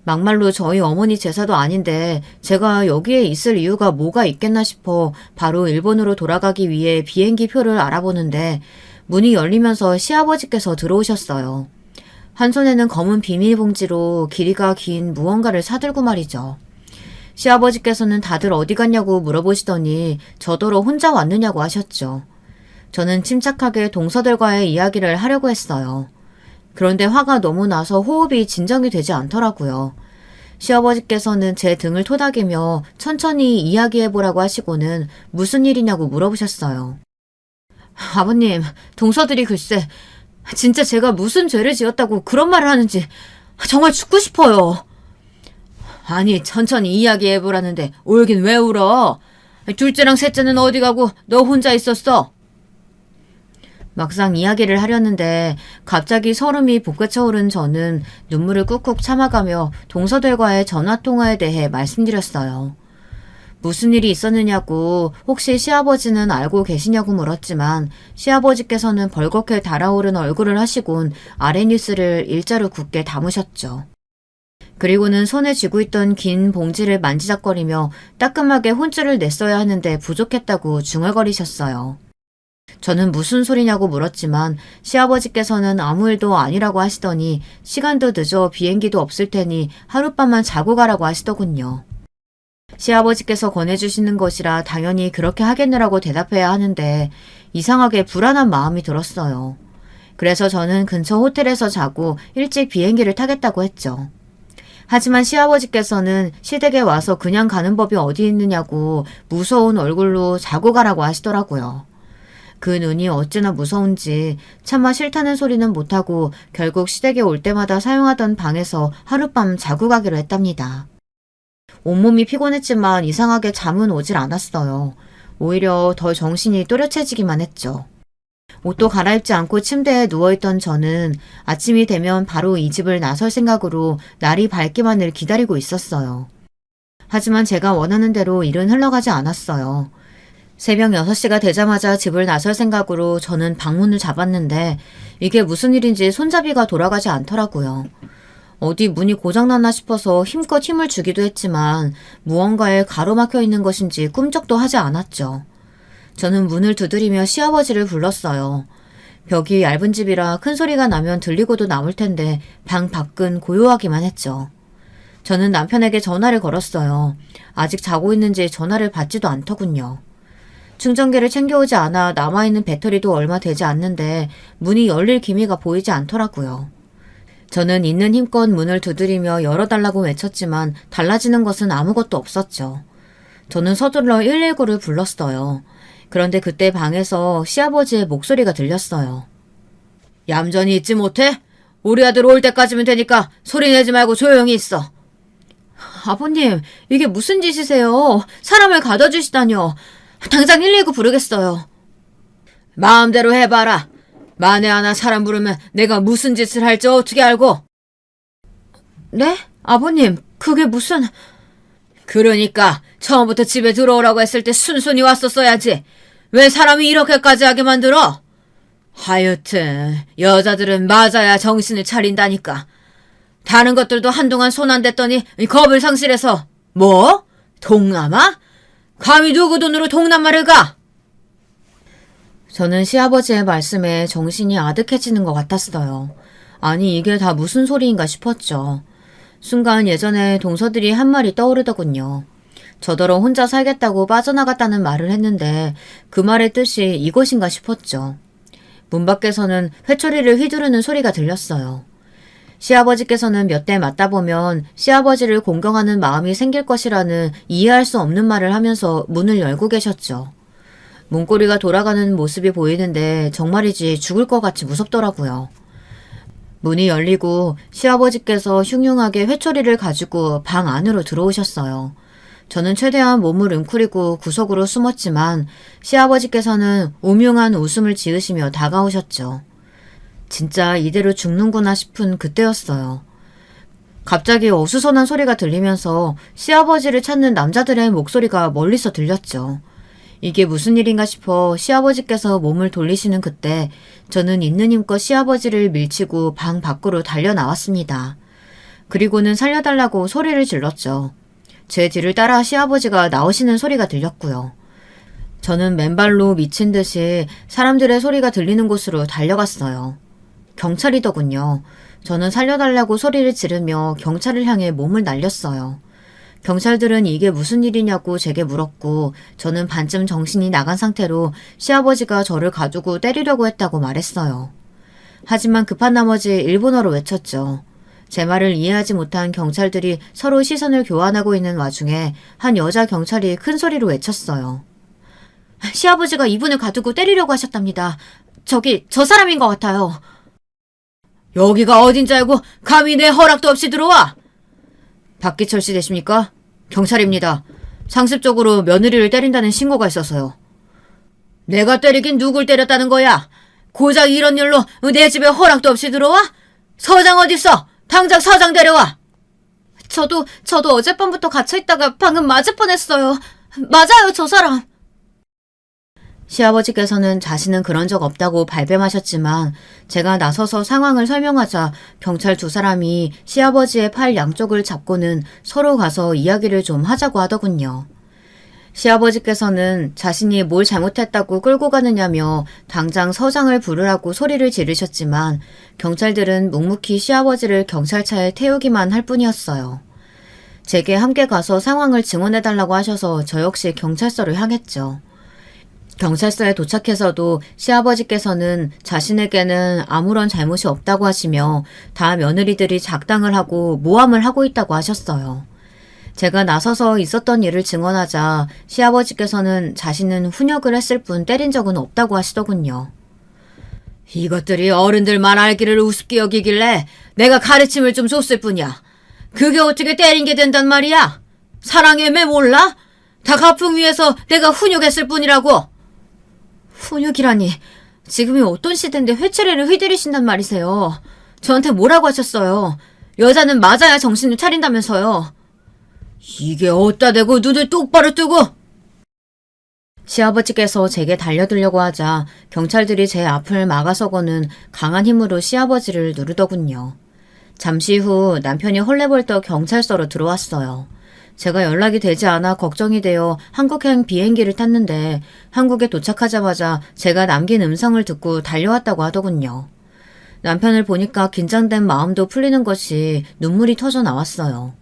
막말로 저희 어머니 제사도 아닌데 제가 여기에 있을 이유가 뭐가 있겠나 싶어 바로 일본으로 돌아가기 위해 비행기 표를 알아보는데 문이 열리면서 시아버지께서 들어오셨어요. 한 손에는 검은 비닐봉지로 길이가 긴 무언가를 사들고 말이죠. 시아버지께서는 다들 어디 갔냐고 물어보시더니 저더러 혼자 왔느냐고 하셨죠. 저는 침착하게 동서들과의 이야기를 하려고 했어요. 그런데 화가 너무 나서 호흡이 진정이 되지 않더라고요. 시아버지께서는 제 등을 토닥이며 천천히 이야기해보라고 하시고는 무슨 일이냐고 물어보셨어요. 아버님, 동서들이 글쎄 진짜 제가 무슨 죄를 지었다고 그런 말을 하는지 정말 죽고 싶어요. 아니, 천천히 이야기해보라는데 울긴 왜 울어? 둘째랑 셋째는 어디 가고 너 혼자 있었어? 막상 이야기를 하려는데 갑자기 설움이 복개쳐 오른 저는 눈물을 꾹꾹 참아가며 동서들과의 전화통화에 대해 말씀드렸어요. 무슨 일이 있었느냐고 혹시 시아버지는 알고 계시냐고 물었지만 시아버지께서는 벌겋게 달아오른 얼굴을 하시곤 아랫입술을 일자로 굳게 다무셨죠. 그리고는 손에 쥐고 있던 긴 봉지를 만지작거리며 따끔하게 혼쭐을 냈어야 하는데 부족했다고 중얼거리셨어요. 저는 무슨 소리냐고 물었지만 시아버지께서는 아무 일도 아니라고 하시더니 시간도 늦어 비행기도 없을 테니 하룻밤만 자고 가라고 하시더군요. 시아버지께서 권해주시는 것이라 당연히 그렇게 하겠느라고 대답해야 하는데 이상하게 불안한 마음이 들었어요. 그래서 저는 근처 호텔에서 자고 일찍 비행기를 타겠다고 했죠. 하지만 시아버지께서는 시댁에 와서 그냥 가는 법이 어디 있느냐고 무서운 얼굴로 자고 가라고 하시더라고요. 그 눈이 어찌나 무서운지 차마 싫다는 소리는 못하고 결국 시댁에 올 때마다 사용하던 방에서 하룻밤 자고 가기로 했답니다. 온몸이 피곤했지만 이상하게 잠은 오질 않았어요. 오히려 더 정신이 또렷해지기만 했죠. 옷도 갈아입지 않고 침대에 누워있던 저는 아침이 되면 바로 이 집을 나설 생각으로 날이 밝기만을 기다리고 있었어요. 하지만 제가 원하는 대로 일은 흘러가지 않았어요. 새벽 6시가 되자마자 집을 나설 생각으로 저는 방문을 잡았는데 이게 무슨 일인지 손잡이가 돌아가지 않더라고요. 어디 문이 고장났나 싶어서 힘껏 힘을 주기도 했지만 무언가에 가로막혀 있는 것인지 꿈쩍도 하지 않았죠. 저는 문을 두드리며 시아버지를 불렀어요. 벽이 얇은 집이라 큰 소리가 나면 들리고도 남을 텐데 방 밖은 고요하기만 했죠. 저는 남편에게 전화를 걸었어요. 아직 자고 있는지 전화를 받지도 않더군요. 충전기를 챙겨오지 않아 남아있는 배터리도 얼마 되지 않는데 문이 열릴 기미가 보이지 않더라고요. 저는 있는 힘껏 문을 두드리며 열어달라고 외쳤지만 달라지는 것은 아무것도 없었죠. 저는 서둘러 119를 불렀어요. 그런데 그때 방에서 시아버지의 목소리가 들렸어요. 얌전히 있지 못해? 우리 아들 올 때까지면 되니까 소리 내지 말고 조용히 있어. 아버님, 이게 무슨 짓이세요? 사람을 가둬 주시다뇨. 당장 119 부르겠어요. 마음대로 해봐라. 만에 하나 사람 부르면 내가 무슨 짓을 할지 어떻게 알고? 네? 아버님, 그게 무슨... 그러니까 처음부터 집에 들어오라고 했을 때 순순히 왔었어야지. 왜 사람이 이렇게까지 하게 만들어? 하여튼 여자들은 맞아야 정신을 차린다니까. 다른 것들도 한동안 손 안 댔더니 겁을 상실해서 뭐? 동남아? 감히 누구 돈으로 동남아를 가? 저는 시아버지의 말씀에 정신이 아득해지는 것 같았어요. 아니 이게 다 무슨 소리인가 싶었죠. 순간 예전에 동서들이 한 말이 떠오르더군요. 저더러 혼자 살겠다고 빠져나갔다는 말을 했는데 그 말의 뜻이 이것인가 싶었죠. 문 밖에서는 회초리를 휘두르는 소리가 들렸어요. 시아버지께서는 몇 대 맞다 보면 시아버지를 공경하는 마음이 생길 것이라는 이해할 수 없는 말을 하면서 문을 열고 계셨죠. 문고리가 돌아가는 모습이 보이는데 정말이지 죽을 것 같이 무섭더라고요. 문이 열리고 시아버지께서 흉흉하게 회초리를 가지고 방 안으로 들어오셨어요. 저는 최대한 몸을 웅크리고 구석으로 숨었지만 시아버지께서는 오묘한 웃음을 지으시며 다가오셨죠. 진짜 이대로 죽는구나 싶은 그때였어요. 갑자기 어수선한 소리가 들리면서 시아버지를 찾는 남자들의 목소리가 멀리서 들렸죠. 이게 무슨 일인가 싶어 시아버지께서 몸을 돌리시는 그때 저는 있는 힘껏 시아버지를 밀치고 방 밖으로 달려나왔습니다. 그리고는 살려달라고 소리를 질렀죠. 제 뒤를 따라 시아버지가 나오시는 소리가 들렸고요. 저는 맨발로 미친 듯이 사람들의 소리가 들리는 곳으로 달려갔어요. 경찰이더군요. 저는 살려달라고 소리를 지르며 경찰을 향해 몸을 날렸어요. 경찰들은 이게 무슨 일이냐고 제게 물었고 저는 반쯤 정신이 나간 상태로 시아버지가 저를 가두고 때리려고 했다고 말했어요. 하지만 급한 나머지 일본어로 외쳤죠. 제 말을 이해하지 못한 경찰들이 서로 시선을 교환하고 있는 와중에 한 여자 경찰이 큰 소리로 외쳤어요. 시아버지가 이분을 가두고 때리려고 하셨답니다. 저 사람인 것 같아요. 여기가 어딘지 알고 감히 내 허락도 없이 들어와! 박기철 씨 되십니까? 경찰입니다. 상습적으로 며느리를 때린다는 신고가 있어서요. 내가 때리긴 누굴 때렸다는 거야? 고작 이런 일로 내 집에 허락도 없이 들어와? 서장 어딨어? 당장 서장 데려와! 저도 어젯밤부터 갇혀있다가 방금 맞을 뻔했어요. 맞아요, 저 사람. 시아버지께서는 자신은 그런 적 없다고 발뺌하셨지만 제가 나서서 상황을 설명하자 경찰 두 사람이 시아버지의 팔 양쪽을 잡고는 서로 가서 이야기를 좀 하자고 하더군요. 시아버지께서는 자신이 뭘 잘못했다고 끌고 가느냐며 당장 서장을 부르라고 소리를 지르셨지만 경찰들은 묵묵히 시아버지를 경찰차에 태우기만 할 뿐이었어요. 제게 함께 가서 상황을 증언해달라고 하셔서 저 역시 경찰서를 향했죠. 경찰서에 도착해서도 시아버지께서는 자신에게는 아무런 잘못이 없다고 하시며 다 며느리들이 작당을 하고 모함을 하고 있다고 하셨어요. 제가 나서서 있었던 일을 증언하자 시아버지께서는 자신은 훈역을 했을 뿐 때린 적은 없다고 하시더군요. 이것들이 어른들만 알기를 우습게 여기길래 내가 가르침을 좀 줬을 뿐이야. 그게 어떻게 때린 게 된단 말이야? 사랑의 매 몰라? 다 가풍 위해서 내가 훈육했을 뿐이라고. 훈육이라니. 지금이 어떤 시대인데 회초리를 휘두르신단 말이세요. 저한테 뭐라고 하셨어요? 여자는 맞아야 정신을 차린다면서요. 이게 어디다 대고 눈을 똑바로 뜨고. 시아버지께서 제게 달려들려고 하자 경찰들이 제 앞을 막아서고는 강한 힘으로 시아버지를 누르더군요. 잠시 후 남편이 헐레벌떡 경찰서로 들어왔어요. 제가 연락이 되지 않아 걱정이 되어 한국행 비행기를 탔는데 한국에 도착하자마자 제가 남긴 음성을 듣고 달려왔다고 하더군요. 남편을 보니까 긴장된 마음도 풀리는 것이 눈물이 터져 나왔어요.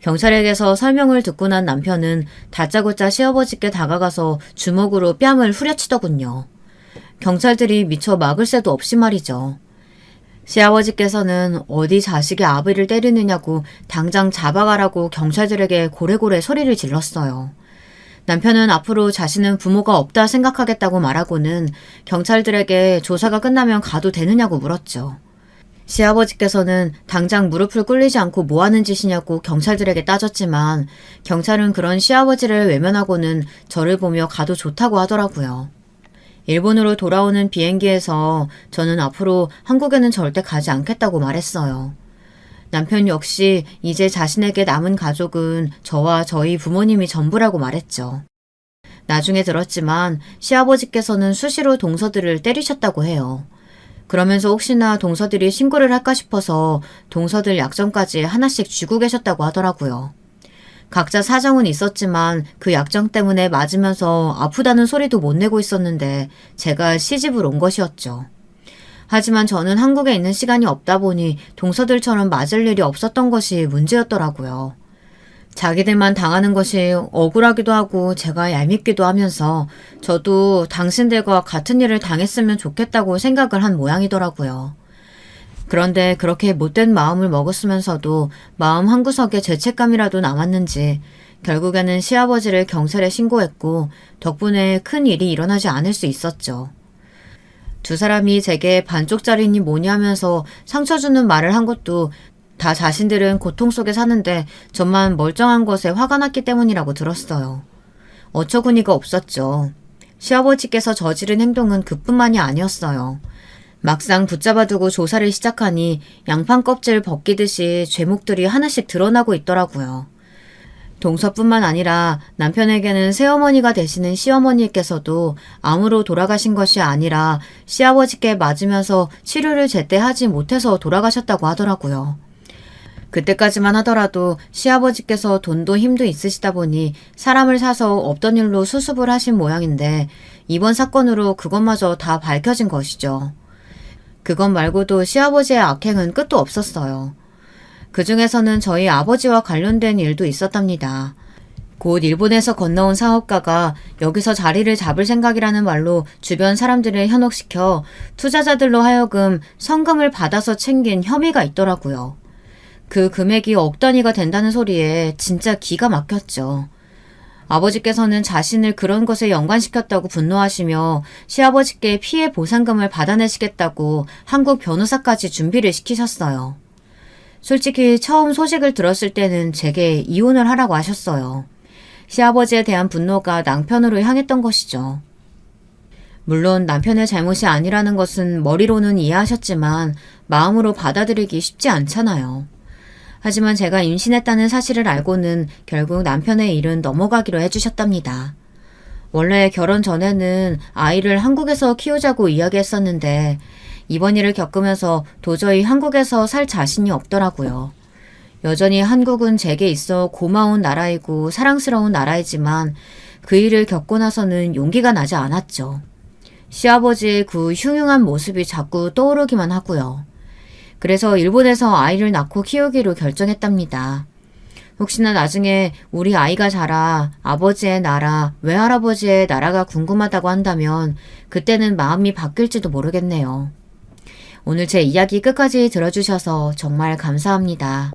경찰에게서 설명을 듣고 난 남편은 다짜고짜 시아버지께 다가가서 주먹으로 뺨을 후려치더군요. 경찰들이 미처 막을 새도 없이 말이죠. 시아버지께서는 어디 자식의 아비를 때리느냐고 당장 잡아가라고 경찰들에게 고래고래 소리를 질렀어요. 남편은 앞으로 자신은 부모가 없다 생각하겠다고 말하고는 경찰들에게 조사가 끝나면 가도 되느냐고 물었죠. 시아버지께서는 당장 무릎을 꿇리지 않고 뭐하는 짓이냐고 경찰들에게 따졌지만 경찰은 그런 시아버지를 외면하고는 저를 보며 가도 좋다고 하더라고요. 일본으로 돌아오는 비행기에서 저는 앞으로 한국에는 절대 가지 않겠다고 말했어요. 남편 역시 이제 자신에게 남은 가족은 저와 저희 부모님이 전부라고 말했죠. 나중에 들었지만 시아버지께서는 수시로 동서들을 때리셨다고 해요. 그러면서 혹시나 동서들이 신고를 할까 싶어서 동서들 약점까지 하나씩 쥐고 계셨다고 하더라고요. 각자 사정은 있었지만 그 약점 때문에 맞으면서 아프다는 소리도 못 내고 있었는데 제가 시집을 온 것이었죠. 하지만 저는 한국에 있는 시간이 없다 보니 동서들처럼 맞을 일이 없었던 것이 문제였더라고요. 자기들만 당하는 것이 억울하기도 하고 제가 얄밉기도 하면서 저도 당신들과 같은 일을 당했으면 좋겠다고 생각을 한 모양이더라고요. 그런데 그렇게 못된 마음을 먹었으면서도 마음 한구석에 죄책감이라도 남았는지 결국에는 시아버지를 경찰에 신고했고 덕분에 큰 일이 일어나지 않을 수 있었죠. 두 사람이 제게 반쪽짜리니 뭐니 하면서 상처 주는 말을 한 것도 다 자신들은 고통 속에 사는데 저만 멀쩡한 것에 화가 났기 때문이라고 들었어요. 어처구니가 없었죠. 시아버지께서 저지른 행동은 그뿐만이 아니었어요. 막상 붙잡아두고 조사를 시작하니 양판 껍질 벗기듯이 죄목들이 하나씩 드러나고 있더라고요. 동서뿐만 아니라 남편에게는 새어머니가 되시는 시어머니께서도 암으로 돌아가신 것이 아니라 시아버지께 맞으면서 치료를 제때 하지 못해서 돌아가셨다고 하더라고요. 그때까지만 하더라도 시아버지께서 돈도 힘도 있으시다 보니 사람을 사서 없던 일로 수습을 하신 모양인데 이번 사건으로 그것마저 다 밝혀진 것이죠. 그것 말고도 시아버지의 악행은 끝도 없었어요. 그 중에서는 저희 아버지와 관련된 일도 있었답니다. 곧 일본에서 건너온 사업가가 여기서 자리를 잡을 생각이라는 말로 주변 사람들을 현혹시켜 투자자들로 하여금 성금을 받아서 챙긴 혐의가 있더라고요. 그 금액이 억 단위가 된다는 소리에 진짜 기가 막혔죠. 아버지께서는 자신을 그런 것에 연관시켰다고 분노하시며 시아버지께 피해 보상금을 받아내시겠다고 한국 변호사까지 준비를 시키셨어요. 솔직히 처음 소식을 들었을 때는 제게 이혼을 하라고 하셨어요. 시아버지에 대한 분노가 남편으로 향했던 것이죠. 물론 남편의 잘못이 아니라는 것은 머리로는 이해하셨지만 마음으로 받아들이기 쉽지 않잖아요. 하지만 제가 임신했다는 사실을 알고는 결국 남편의 일은 넘어가기로 해주셨답니다. 원래 결혼 전에는 아이를 한국에서 키우자고 이야기했었는데 이번 일을 겪으면서 도저히 한국에서 살 자신이 없더라고요. 여전히 한국은 제게 있어 고마운 나라이고 사랑스러운 나라이지만 그 일을 겪고 나서는 용기가 나지 않았죠. 시아버지의 그 흉흉한 모습이 자꾸 떠오르기만 하고요. 그래서 일본에서 아이를 낳고 키우기로 결정했답니다. 혹시나 나중에 우리 아이가 자라 아버지의 나라, 외할아버지의 나라가 궁금하다고 한다면 그때는 마음이 바뀔지도 모르겠네요. 오늘 제 이야기 끝까지 들어주셔서 정말 감사합니다.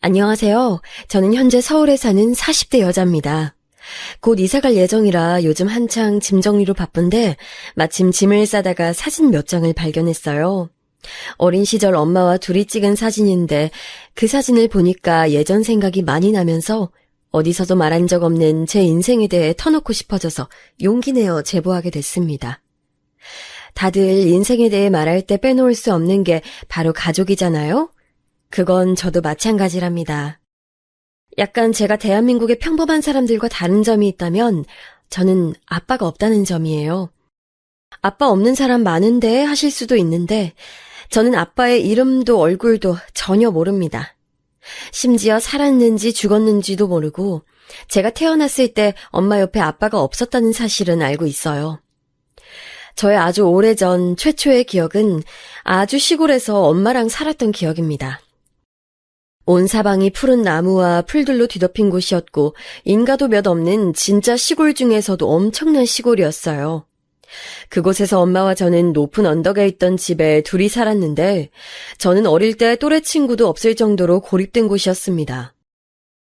안녕하세요. 저는 현재 서울에 사는 40대 여자입니다. 곧 이사갈 예정이라 요즘 한창 짐 정리로 바쁜데 마침 짐을 싸다가 사진 몇 장을 발견했어요. 어린 시절 엄마와 둘이 찍은 사진인데 그 사진을 보니까 예전 생각이 많이 나면서 어디서도 말한 적 없는 제 인생에 대해 터놓고 싶어져서 용기 내어 제보하게 됐습니다. 다들 인생에 대해 말할 때 빼놓을 수 없는 게 바로 가족이잖아요? 그건 저도 마찬가지랍니다. 약간 제가 대한민국의 평범한 사람들과 다른 점이 있다면 저는 아빠가 없다는 점이에요. 아빠 없는 사람 많은데 하실 수도 있는데 저는 아빠의 이름도 얼굴도 전혀 모릅니다. 심지어 살았는지 죽었는지도 모르고 제가 태어났을 때 엄마 옆에 아빠가 없었다는 사실은 알고 있어요. 저의 아주 오래전 최초의 기억은 아주 시골에서 엄마랑 살았던 기억입니다. 온 사방이 푸른 나무와 풀들로 뒤덮인 곳이었고 인가도 몇 없는 진짜 시골 중에서도 엄청난 시골이었어요. 그곳에서 엄마와 저는 높은 언덕에 있던 집에 둘이 살았는데 저는 어릴 때 또래 친구도 없을 정도로 고립된 곳이었습니다.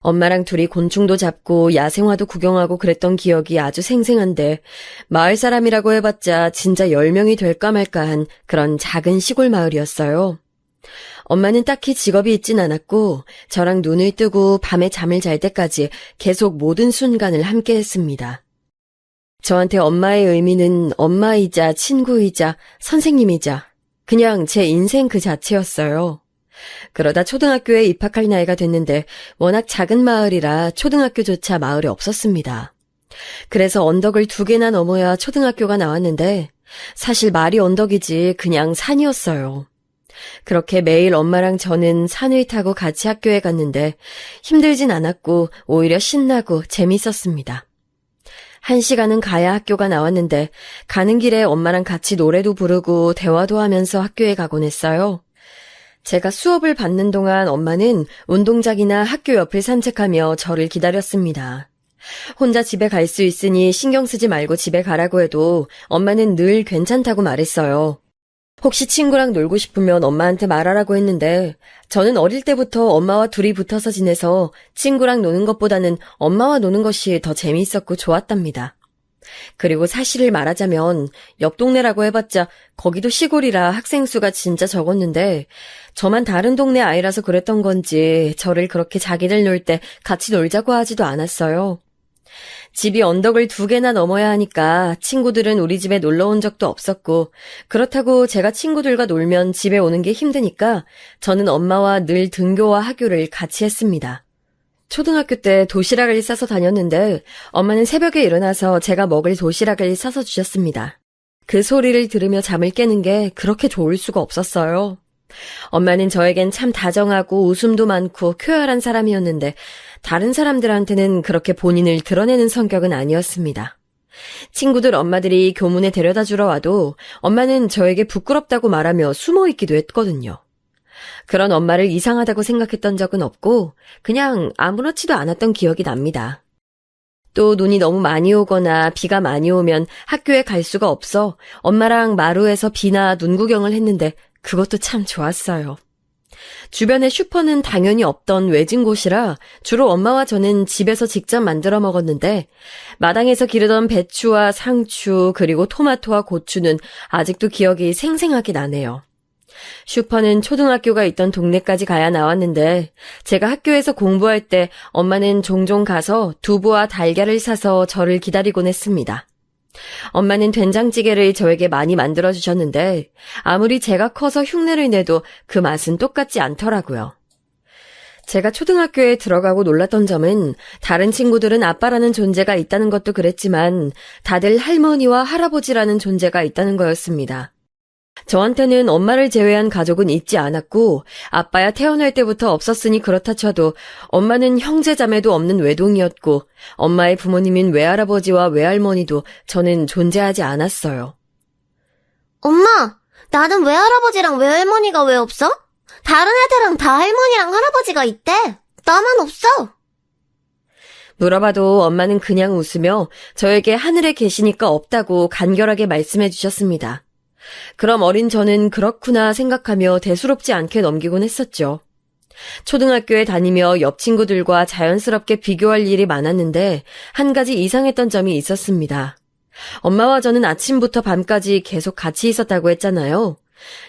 엄마랑 둘이 곤충도 잡고 야생화도 구경하고 그랬던 기억이 아주 생생한데 마을 사람이라고 해봤자 진짜 10명이 될까 말까한 그런 작은 시골 마을이었어요. 엄마는 딱히 직업이 있진 않았고 저랑 눈을 뜨고 밤에 잠을 잘 때까지 계속 모든 순간을 함께 했습니다. 저한테 엄마의 의미는 엄마이자 친구이자 선생님이자 그냥 제 인생 그 자체였어요. 그러다 초등학교에 입학할 나이가 됐는데 워낙 작은 마을이라 초등학교조차 마을에 없었습니다. 그래서 언덕을 2개나 넘어야 초등학교가 나왔는데 사실 말이 언덕이지 그냥 산이었어요. 그렇게 매일 엄마랑 저는 산을 타고 같이 학교에 갔는데 힘들진 않았고 오히려 신나고 재밌었습니다. 1시간은 가야 학교가 나왔는데 가는 길에 엄마랑 같이 노래도 부르고 대화도 하면서 학교에 가곤 했어요. 제가 수업을 받는 동안 엄마는 운동장이나 학교 옆을 산책하며 저를 기다렸습니다. 혼자 집에 갈 수 있으니 신경 쓰지 말고 집에 가라고 해도 엄마는 늘 괜찮다고 말했어요. 혹시 친구랑 놀고 싶으면 엄마한테 말하라고 했는데 저는 어릴 때부터 엄마와 둘이 붙어서 지내서 친구랑 노는 것보다는 엄마와 노는 것이 더 재미있었고 좋았답니다. 그리고 사실을 말하자면 옆 동네라고 해봤자 거기도 시골이라 학생 수가 진짜 적었는데 저만 다른 동네 아이라서 그랬던 건지 저를 그렇게 자기들 놀 때 같이 놀자고 하지도 않았어요. 집이 언덕을 2개나 넘어야 하니까 친구들은 우리 집에 놀러 온 적도 없었고 그렇다고 제가 친구들과 놀면 집에 오는 게 힘드니까 저는 엄마와 늘 등교와 하교를 같이 했습니다. 초등학교 때 도시락을 싸서 다녔는데 엄마는 새벽에 일어나서 제가 먹을 도시락을 싸서 주셨습니다. 그 소리를 들으며 잠을 깨는 게 그렇게 좋을 수가 없었어요. 엄마는 저에겐 참 다정하고 웃음도 많고 쾌활한 사람이었는데 다른 사람들한테는 그렇게 본인을 드러내는 성격은 아니었습니다. 친구들 엄마들이 교문에 데려다 주러 와도 엄마는 저에게 부끄럽다고 말하며 숨어 있기도 했거든요. 그런 엄마를 이상하다고 생각했던 적은 없고 그냥 아무렇지도 않았던 기억이 납니다. 또 눈이 너무 많이 오거나 비가 많이 오면 학교에 갈 수가 없어 엄마랑 마루에서 비나 눈 구경을 했는데 그것도 참 좋았어요. 주변에 슈퍼는 당연히 없던 외진 곳이라 주로 엄마와 저는 집에서 직접 만들어 먹었는데 마당에서 기르던 배추와 상추 그리고 토마토와 고추는 아직도 기억이 생생하게 나네요. 슈퍼는 초등학교가 있던 동네까지 가야 나왔는데 제가 학교에서 공부할 때 엄마는 종종 가서 두부와 달걀을 사서 저를 기다리곤 했습니다. 엄마는 된장찌개를 저에게 많이 만들어주셨는데 아무리 제가 커서 흉내를 내도 그 맛은 똑같지 않더라고요. 제가 초등학교에 들어가고 놀랐던 점은 다른 친구들은 아빠라는 존재가 있다는 것도 그랬지만 다들 할머니와 할아버지라는 존재가 있다는 거였습니다. 저한테는 엄마를 제외한 가족은 있지 않았고 아빠야 태어날 때부터 없었으니 그렇다 쳐도 엄마는 형제자매도 없는 외동이었고 엄마의 부모님인 외할아버지와 외할머니도 저는 존재하지 않았어요. 엄마, 나는 외할아버지랑 외할머니가 왜 없어? 다른 애들은 다 할머니랑 할아버지가 있대. 나만 없어. 물어봐도 엄마는 그냥 웃으며 저에게 하늘에 계시니까 없다고 간결하게 말씀해 주셨습니다. 그럼 어린 저는 그렇구나 생각하며 대수롭지 않게 넘기곤 했었죠. 초등학교에 다니며 옆 친구들과 자연스럽게 비교할 일이 많았는데 한 가지 이상했던 점이 있었습니다. 엄마와 저는 아침부터 밤까지 계속 같이 있었다고 했잖아요.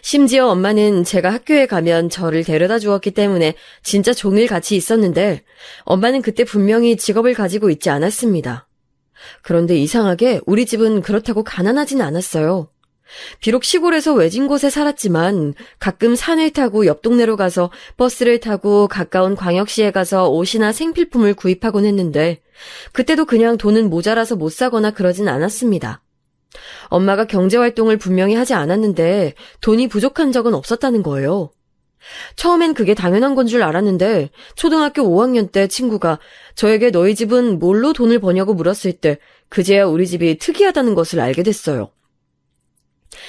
심지어 엄마는 제가 학교에 가면 저를 데려다 주었기 때문에 진짜 종일 같이 있었는데 엄마는 그때 분명히 직업을 가지고 있지 않았습니다. 그런데 이상하게 우리 집은 그렇다고 가난하진 않았어요. 비록 시골에서 외진 곳에 살았지만 가끔 산을 타고 옆 동네로 가서 버스를 타고 가까운 광역시에 가서 옷이나 생필품을 구입하곤 했는데 그때도 그냥 돈은 모자라서 못 사거나 그러진 않았습니다. 엄마가 경제활동을 분명히 하지 않았는데 돈이 부족한 적은 없었다는 거예요. 처음엔 그게 당연한 건 줄 알았는데 초등학교 5학년 때 친구가 저에게 너희 집은 뭘로 돈을 버냐고 물었을 때 그제야 우리 집이 특이하다는 것을 알게 됐어요.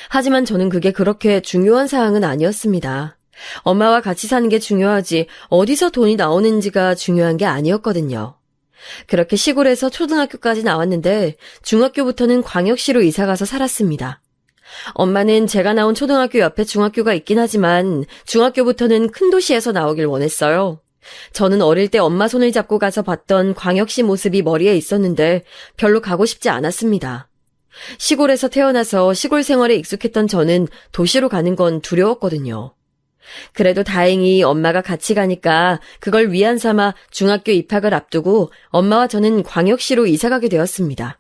하지만 저는 그게 그렇게 중요한 사항은 아니었습니다. 엄마와 같이 사는 게 중요하지 어디서 돈이 나오는지가 중요한 게 아니었거든요. 그렇게 시골에서 초등학교까지 나왔는데 중학교부터는 광역시로 이사가서 살았습니다. 엄마는 제가 나온 초등학교 옆에 중학교가 있긴 하지만 중학교부터는 큰 도시에서 나오길 원했어요. 저는 어릴 때 엄마 손을 잡고 가서 봤던 광역시 모습이 머리에 있었는데 별로 가고 싶지 않았습니다. 시골에서 태어나서 시골 생활에 익숙했던 저는 도시로 가는 건 두려웠거든요. 그래도 다행히 엄마가 같이 가니까 그걸 위안 삼아 중학교 입학을 앞두고 엄마와 저는 광역시로 이사가게 되었습니다.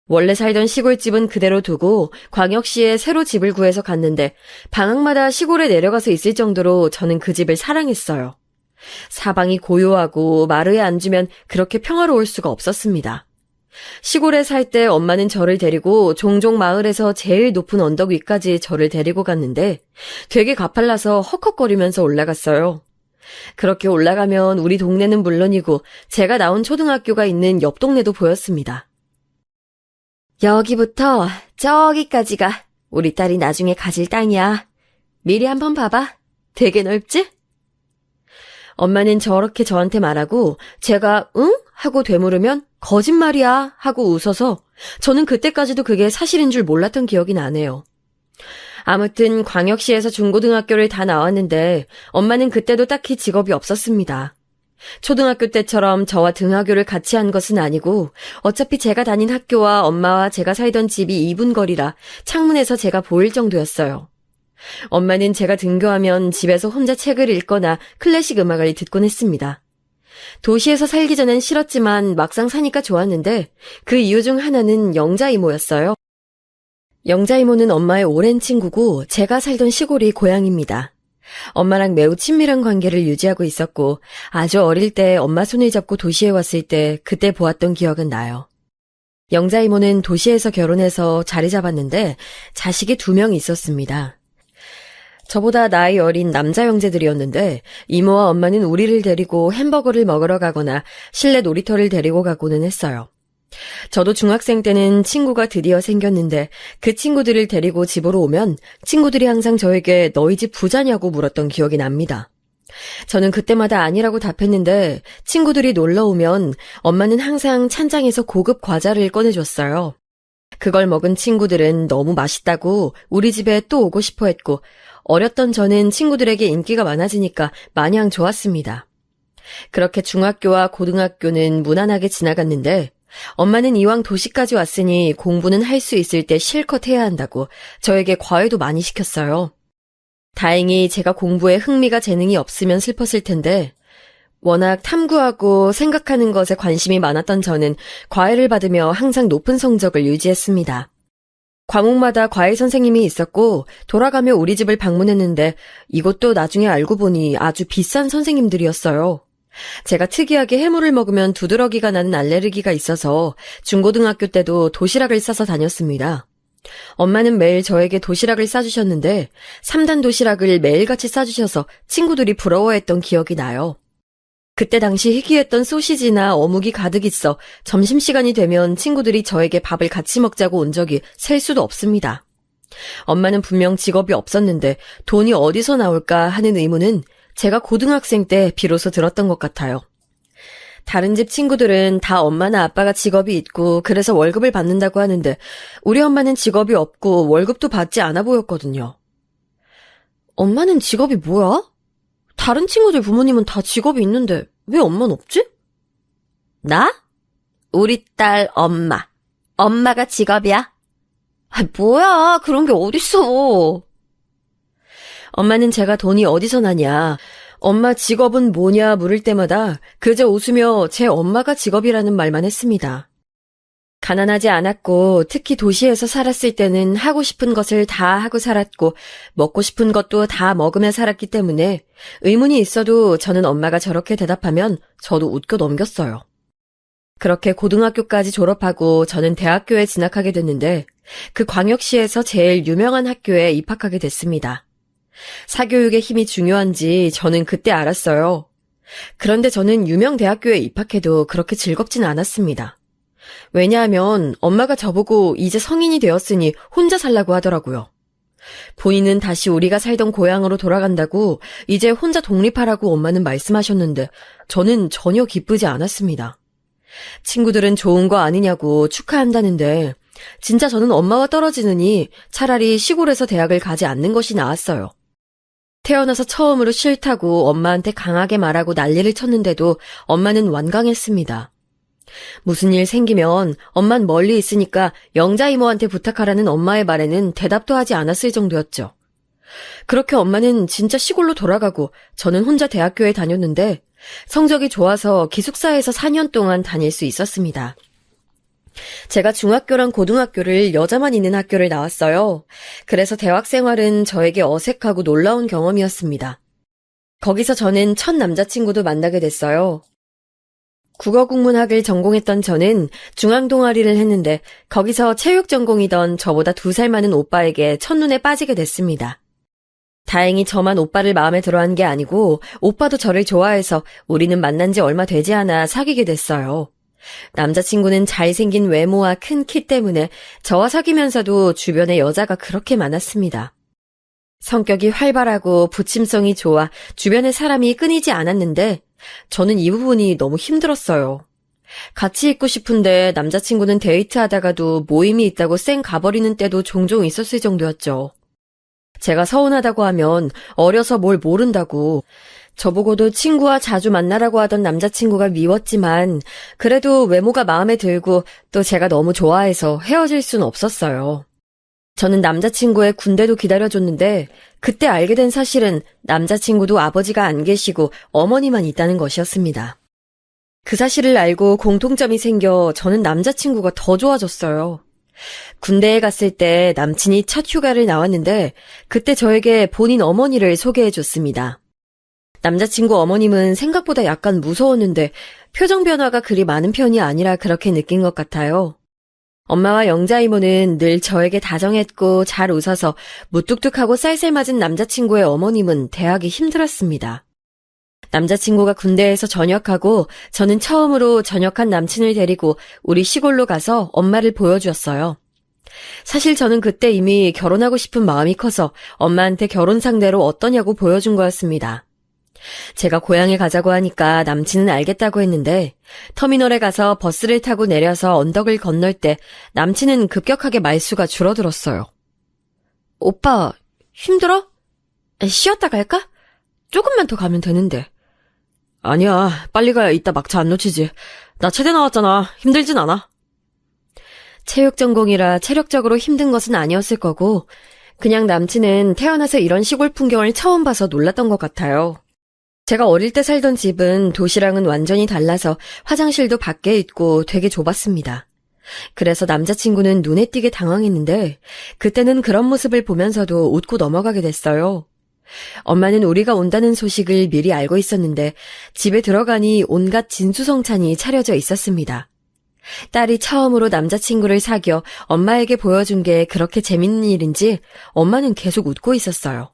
원래 살던 시골집은 그대로 두고 광역시에 새로 집을 구해서 갔는데 방학마다 시골에 내려가서 있을 정도로 저는 그 집을 사랑했어요. 사방이 고요하고 마루에 앉으면 그렇게 평화로울 수가 없었습니다. 시골에 살 때 엄마는 저를 데리고 종종 마을에서 제일 높은 언덕 위까지 저를 데리고 갔는데 되게 가팔라서 헉헉거리면서 올라갔어요. 그렇게 올라가면 우리 동네는 물론이고 제가 나온 초등학교가 있는 옆 동네도 보였습니다. 여기부터 저기까지가 우리 딸이 나중에 가질 땅이야. 미리 한번 봐봐. 되게 넓지? 엄마는 저렇게 저한테 말하고 제가 응? 하고 되물으면 거짓말이야 하고 웃어서 저는 그때까지도 그게 사실인 줄 몰랐던 기억이 나네요. 아무튼 광역시에서 중고등학교를 다 나왔는데 엄마는 그때도 딱히 직업이 없었습니다. 초등학교 때처럼 저와 등하교를 같이 한 것은 아니고 어차피 제가 다닌 학교와 엄마와 제가 살던 집이 2분 거리라 창문에서 제가 보일 정도였어요. 엄마는 제가 등교하면 집에서 혼자 책을 읽거나 클래식 음악을 듣곤 했습니다. 도시에서 살기 전엔 싫었지만 막상 사니까 좋았는데 그 이유 중 하나는 영자 이모였어요. 영자 이모는 엄마의 오랜 친구고 제가 살던 시골이 고향입니다. 엄마랑 매우 친밀한 관계를 유지하고 있었고 아주 어릴 때 엄마 손을 잡고 도시에 왔을 때 그때 보았던 기억은 나요. 영자 이모는 도시에서 결혼해서 자리 잡았는데 자식이 2명 있었습니다. 저보다 나이 어린 남자 형제들이었는데 이모와 엄마는 우리를 데리고 햄버거를 먹으러 가거나 실내 놀이터를 데리고 가고는 했어요. 저도 중학생 때는 친구가 드디어 생겼는데 그 친구들을 데리고 집으로 오면 친구들이 항상 저에게 너희 집 부자냐고 물었던 기억이 납니다. 저는 그때마다 아니라고 답했는데 친구들이 놀러 오면 엄마는 항상 찬장에서 고급 과자를 꺼내줬어요. 그걸 먹은 친구들은 너무 맛있다고 우리 집에 또 오고 싶어 했고 어렸던 저는 친구들에게 인기가 많아지니까 마냥 좋았습니다. 그렇게 중학교와 고등학교는 무난하게 지나갔는데 엄마는 이왕 도시까지 왔으니 공부는 할 수 있을 때 실컷 해야 한다고 저에게 과외도 많이 시켰어요. 다행히 제가 공부에 흥미가 재능이 없으면 슬펐을 텐데 워낙 탐구하고 생각하는 것에 관심이 많았던 저는 과외를 받으며 항상 높은 성적을 유지했습니다. 과목마다 과외 선생님이 있었고 돌아가며 우리 집을 방문했는데 이것도 나중에 알고 보니 아주 비싼 선생님들이었어요. 제가 특이하게 해물을 먹으면 두드러기가 나는 알레르기가 있어서 중고등학교 때도 도시락을 싸서 다녔습니다. 엄마는 매일 저에게 도시락을 싸주셨는데 3단 도시락을 매일같이 싸주셔서 친구들이 부러워했던 기억이 나요. 그때 당시 희귀했던 소시지나 어묵이 가득 있어 점심시간이 되면 친구들이 저에게 밥을 같이 먹자고 온 적이 셀 수도 없습니다. 엄마는 분명 직업이 없었는데 돈이 어디서 나올까 하는 의문은 제가 고등학생 때 비로소 들었던 것 같아요. 다른 집 친구들은 다 엄마나 아빠가 직업이 있고 그래서 월급을 받는다고 하는데 우리 엄마는 직업이 없고 월급도 받지 않아 보였거든요. 엄마는 직업이 뭐야? 다른 친구들 부모님은 다 직업이 있는데 왜 엄마는 없지? 나? 우리 딸 엄마. 엄마가 직업이야? 뭐야, 그런 게 어딨어. 엄마는 제가 돈이 어디서 나냐, 엄마 직업은 뭐냐 물을 때마다 그저 웃으며 제 엄마가 직업이라는 말만 했습니다. 가난하지 않았고 특히 도시에서 살았을 때는 하고 싶은 것을 다 하고 살았고 먹고 싶은 것도 다 먹으며 살았기 때문에 의문이 있어도 저는 엄마가 저렇게 대답하면 저도 웃고 넘겼어요. 그렇게 고등학교까지 졸업하고 저는 대학교에 진학하게 됐는데 그 광역시에서 제일 유명한 학교에 입학하게 됐습니다. 사교육의 힘이 중요한지 저는 그때 알았어요. 그런데 저는 유명 대학교에 입학해도 그렇게 즐겁진 않았습니다. 왜냐하면 엄마가 저보고 이제 성인이 되었으니 혼자 살라고 하더라고요. 본인은 다시 우리가 살던 고향으로 돌아간다고 이제 혼자 독립하라고 엄마는 말씀하셨는데 저는 전혀 기쁘지 않았습니다. 친구들은 좋은 거 아니냐고 축하한다는데 진짜 저는 엄마와 떨어지느니 차라리 시골에서 대학을 가지 않는 것이 나았어요. 태어나서 처음으로 싫다고 엄마한테 강하게 말하고 난리를 쳤는데도 엄마는 완강했습니다. 무슨 일 생기면 엄만 멀리 있으니까 영자 이모한테 부탁하라는 엄마의 말에는 대답도 하지 않았을 정도였죠. 그렇게 엄마는 진짜 시골로 돌아가고 저는 혼자 대학교에 다녔는데 성적이 좋아서 기숙사에서 4년 동안 다닐 수 있었습니다. 제가 중학교랑 고등학교를 여자만 있는 학교를 나왔어요. 그래서 대학 생활은 저에게 어색하고 놀라운 경험이었습니다. 거기서 저는 첫 남자친구도 만나게 됐어요. 국어국문학을 전공했던 저는 중앙 동아리를 했는데 거기서 체육 전공이던 저보다 2살 많은 오빠에게 첫눈에 빠지게 됐습니다. 다행히 저만 오빠를 마음에 들어한 게 아니고 오빠도 저를 좋아해서 우리는 만난 지 얼마 되지 않아 사귀게 됐어요. 남자친구는 잘생긴 외모와 큰 키 때문에 저와 사귀면서도 주변에 여자가 그렇게 많았습니다. 성격이 활발하고 부침성이 좋아 주변에 사람이 끊이지 않았는데 저는 이 부분이 너무 힘들었어요. 같이 있고 싶은데 남자친구는 데이트하다가도 모임이 있다고 쌩 가버리는 때도 종종 있었을 정도였죠. 제가 서운하다고 하면 어려서 뭘 모른다고, 저보고도 친구와 자주 만나라고 하던 남자친구가 미웠지만 그래도 외모가 마음에 들고 또 제가 너무 좋아해서 헤어질 순 없었어요. 저는 남자친구의 군대도 기다려줬는데 그때 알게 된 사실은 남자친구도 아버지가 안 계시고 어머니만 있다는 것이었습니다. 그 사실을 알고 공통점이 생겨 저는 남자친구가 더 좋아졌어요. 군대에 갔을 때 남친이 첫 휴가를 나왔는데 그때 저에게 본인 어머니를 소개해줬습니다. 남자친구 어머님은 생각보다 약간 무서웠는데 표정 변화가 그리 많은 편이 아니라 그렇게 느낀 것 같아요. 엄마와 영자 이모는 늘 저에게 다정했고 잘 웃어서 무뚝뚝하고 쌀쌀맞은 남자친구의 어머님은 대하기 힘들었습니다. 남자친구가 군대에서 전역하고 저는 처음으로 전역한 남친을 데리고 우리 시골로 가서 엄마를 보여주었어요. 사실 저는 그때 이미 결혼하고 싶은 마음이 커서 엄마한테 결혼 상대로 어떠냐고 보여준 거였습니다. 제가 고향에 가자고 하니까 남친은 알겠다고 했는데 터미널에 가서 버스를 타고 내려서 언덕을 건널 때 남친은 급격하게 말수가 줄어들었어요. 오빠, 힘들어? 쉬었다 갈까? 조금만 더 가면 되는데. 아니야, 빨리 가야 이따 막차 안 놓치지. 나 체대 나왔잖아. 힘들진 않아. 체육 전공이라 체력적으로 힘든 것은 아니었을 거고 그냥 남친은 태어나서 이런 시골 풍경을 처음 봐서 놀랐던 것 같아요. 제가 어릴 때 살던 집은 도시랑은 완전히 달라서 화장실도 밖에 있고 되게 좁았습니다. 그래서 남자친구는 눈에 띄게 당황했는데 그때는 그런 모습을 보면서도 웃고 넘어가게 됐어요. 엄마는 우리가 온다는 소식을 미리 알고 있었는데 집에 들어가니 온갖 진수성찬이 차려져 있었습니다. 딸이 처음으로 남자친구를 사귀어 엄마에게 보여준 게 그렇게 재밌는 일인지 엄마는 계속 웃고 있었어요.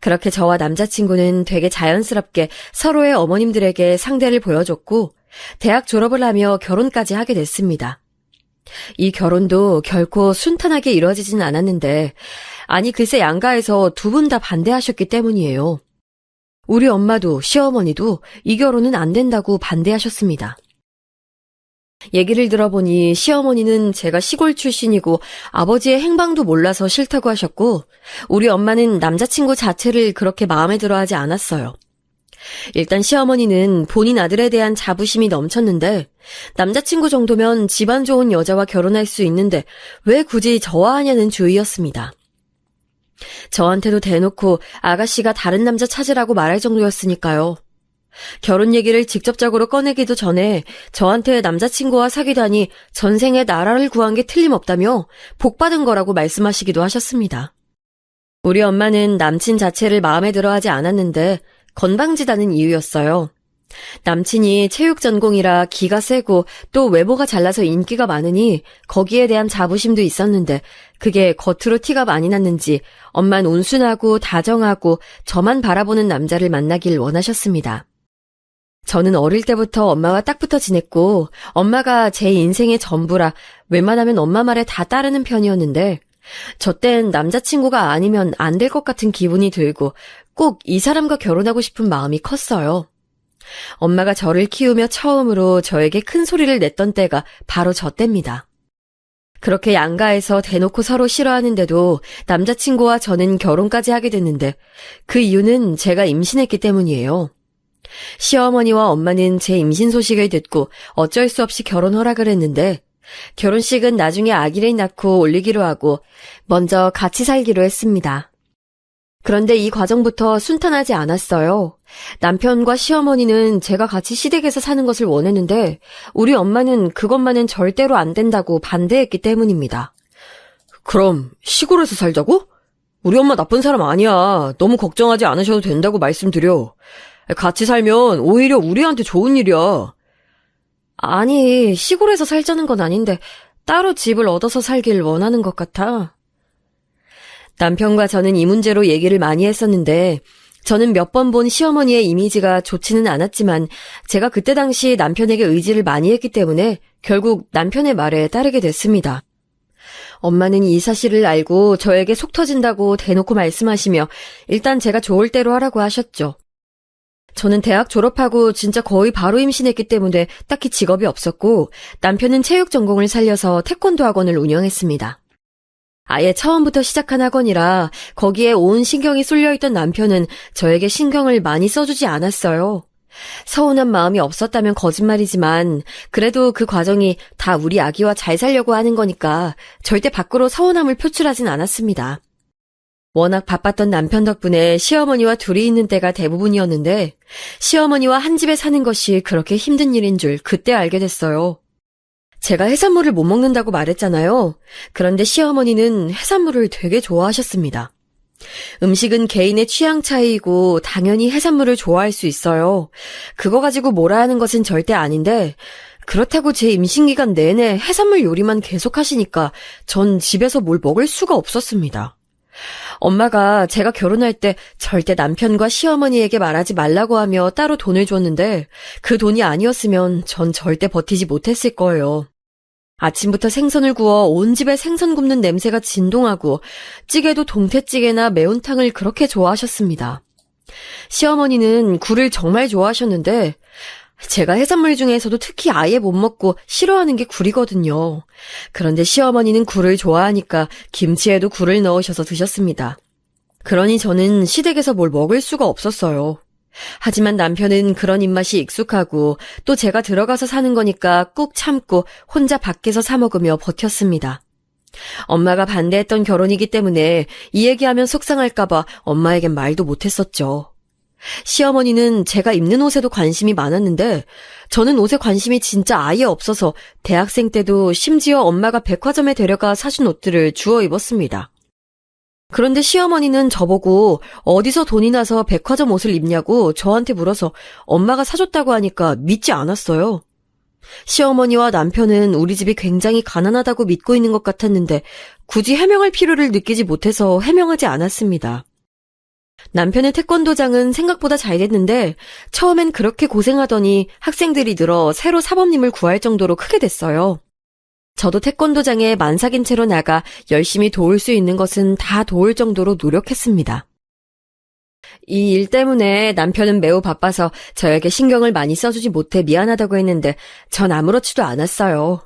그렇게 저와 남자친구는 되게 자연스럽게 서로의 어머님들에게 상대를 보여줬고 대학 졸업을 하며 결혼까지 하게 됐습니다. 이 결혼도 결코 순탄하게 이루어지진 않았는데 아니 글쎄 양가에서 두 분 다 반대하셨기 때문이에요. 우리 엄마도 시어머니도 이 결혼은 안 된다고 반대하셨습니다. 얘기를 들어보니 시어머니는 제가 시골 출신이고 아버지의 행방도 몰라서 싫다고 하셨고 우리 엄마는 남자친구 자체를 그렇게 마음에 들어하지 않았어요. 일단 시어머니는 본인 아들에 대한 자부심이 넘쳤는데 남자친구 정도면 집안 좋은 여자와 결혼할 수 있는데 왜 굳이 저와 하냐는 주의였습니다. 저한테도 대놓고 아가씨가 다른 남자 찾으라고 말할 정도였으니까요. 결혼 얘기를 직접적으로 꺼내기도 전에 저한테 남자친구와 사귀다니 전생에 나라를 구한 게 틀림없다며 복받은 거라고 말씀하시기도 하셨습니다. 우리 엄마는 남친 자체를 마음에 들어하지 않았는데 건방지다는 이유였어요. 남친이 체육 전공이라 기가 세고 또 외모가 잘나서 인기가 많으니 거기에 대한 자부심도 있었는데 그게 겉으로 티가 많이 났는지 엄만 온순하고 다정하고 저만 바라보는 남자를 만나길 원하셨습니다. 저는 어릴 때부터 엄마와 딱 붙어 지냈고 엄마가 제 인생의 전부라 웬만하면 엄마 말에 다 따르는 편이었는데 저 땐 남자친구가 아니면 안 될 것 같은 기분이 들고 꼭 이 사람과 결혼하고 싶은 마음이 컸어요. 엄마가 저를 키우며 처음으로 저에게 큰 소리를 냈던 때가 바로 저 때입니다. 그렇게 양가에서 대놓고 서로 싫어하는데도 남자친구와 저는 결혼까지 하게 됐는데 그 이유는 제가 임신했기 때문이에요. 시어머니와 엄마는 제 임신 소식을 듣고 어쩔 수 없이 결혼 허락을 했는데 결혼식은 나중에 아기를 낳고 올리기로 하고 먼저 같이 살기로 했습니다. 그런데 이 과정부터 순탄하지 않았어요. 남편과 시어머니는 제가 같이 시댁에서 사는 것을 원했는데 우리 엄마는 그것만은 절대로 안 된다고 반대했기 때문입니다. 그럼 시골에서 살자고? 우리 엄마 나쁜 사람 아니야. 너무 걱정하지 않으셔도 된다고 말씀드려. 같이 살면 오히려 우리한테 좋은 일이야. 아니, 시골에서 살자는 건 아닌데 따로 집을 얻어서 살길 원하는 것 같아. 남편과 저는 이 문제로 얘기를 많이 했었는데 저는 몇 번 본 시어머니의 이미지가 좋지는 않았지만 제가 그때 당시 남편에게 의지를 많이 했기 때문에 결국 남편의 말에 따르게 됐습니다. 엄마는 이 사실을 알고 저에게 속 터진다고 대놓고 말씀하시며 일단 제가 좋을 대로 하라고 하셨죠. 저는 대학 졸업하고 진짜 거의 바로 임신했기 때문에 딱히 직업이 없었고 남편은 체육 전공을 살려서 태권도 학원을 운영했습니다. 아예 처음부터 시작한 학원이라 거기에 온 신경이 쏠려있던 남편은 저에게 신경을 많이 써주지 않았어요. 서운한 마음이 없었다면 거짓말이지만 그래도 그 과정이 다 우리 아기와 잘 살려고 하는 거니까 절대 밖으로 서운함을 표출하진 않았습니다. 워낙 바빴던 남편 덕분에 시어머니와 둘이 있는 때가 대부분이었는데 시어머니와 한 집에 사는 것이 그렇게 힘든 일인 줄 그때 알게 됐어요. 제가 해산물을 못 먹는다고 말했잖아요. 그런데 시어머니는 해산물을 되게 좋아하셨습니다. 음식은 개인의 취향 차이이고 당연히 해산물을 좋아할 수 있어요. 그거 가지고 뭐라 하는 것은 절대 아닌데 그렇다고 제 임신기간 내내 해산물 요리만 계속 하시니까 전 집에서 뭘 먹을 수가 없었습니다. 엄마가 제가 결혼할 때 절대 남편과 시어머니에게 말하지 말라고 하며 따로 돈을 줬는데 그 돈이 아니었으면 전 절대 버티지 못했을 거예요. 아침부터 생선을 구워 온 집에 생선 굽는 냄새가 진동하고 찌개도 동태찌개나 매운탕을 그렇게 좋아하셨습니다. 시어머니는 굴을 정말 좋아하셨는데 제가 해산물 중에서도 특히 아예 못 먹고 싫어하는 게 굴이거든요. 그런데 시어머니는 굴을 좋아하니까 김치에도 굴을 넣으셔서 드셨습니다. 그러니 저는 시댁에서 뭘 먹을 수가 없었어요. 하지만 남편은 그런 입맛이 익숙하고 또 제가 들어가서 사는 거니까 꾹 참고 혼자 밖에서 사 먹으며 버텼습니다. 엄마가 반대했던 결혼이기 때문에 이 얘기하면 속상할까봐 엄마에겐 말도 못했었죠. 시어머니는 제가 입는 옷에도 관심이 많았는데 저는 옷에 관심이 진짜 아예 없어서 대학생 때도 심지어 엄마가 백화점에 데려가 사준 옷들을 주워 입었습니다. 그런데 시어머니는 저보고 어디서 돈이 나서 백화점 옷을 입냐고 저한테 물어서 엄마가 사줬다고 하니까 믿지 않았어요. 시어머니와 남편은 우리 집이 굉장히 가난하다고 믿고 있는 것 같았는데 굳이 해명할 필요를 느끼지 못해서 해명하지 않았습니다. 남편의 태권도장은 생각보다 잘 됐는데 처음엔 그렇게 고생하더니 학생들이 늘어 새로 사범님을 구할 정도로 크게 됐어요. 저도 태권도장에 만삭인 채로 나가 열심히 도울 수 있는 것은 다 도울 정도로 노력했습니다. 이 일 때문에 남편은 매우 바빠서 저에게 신경을 많이 써주지 못해 미안하다고 했는데 전 아무렇지도 않았어요.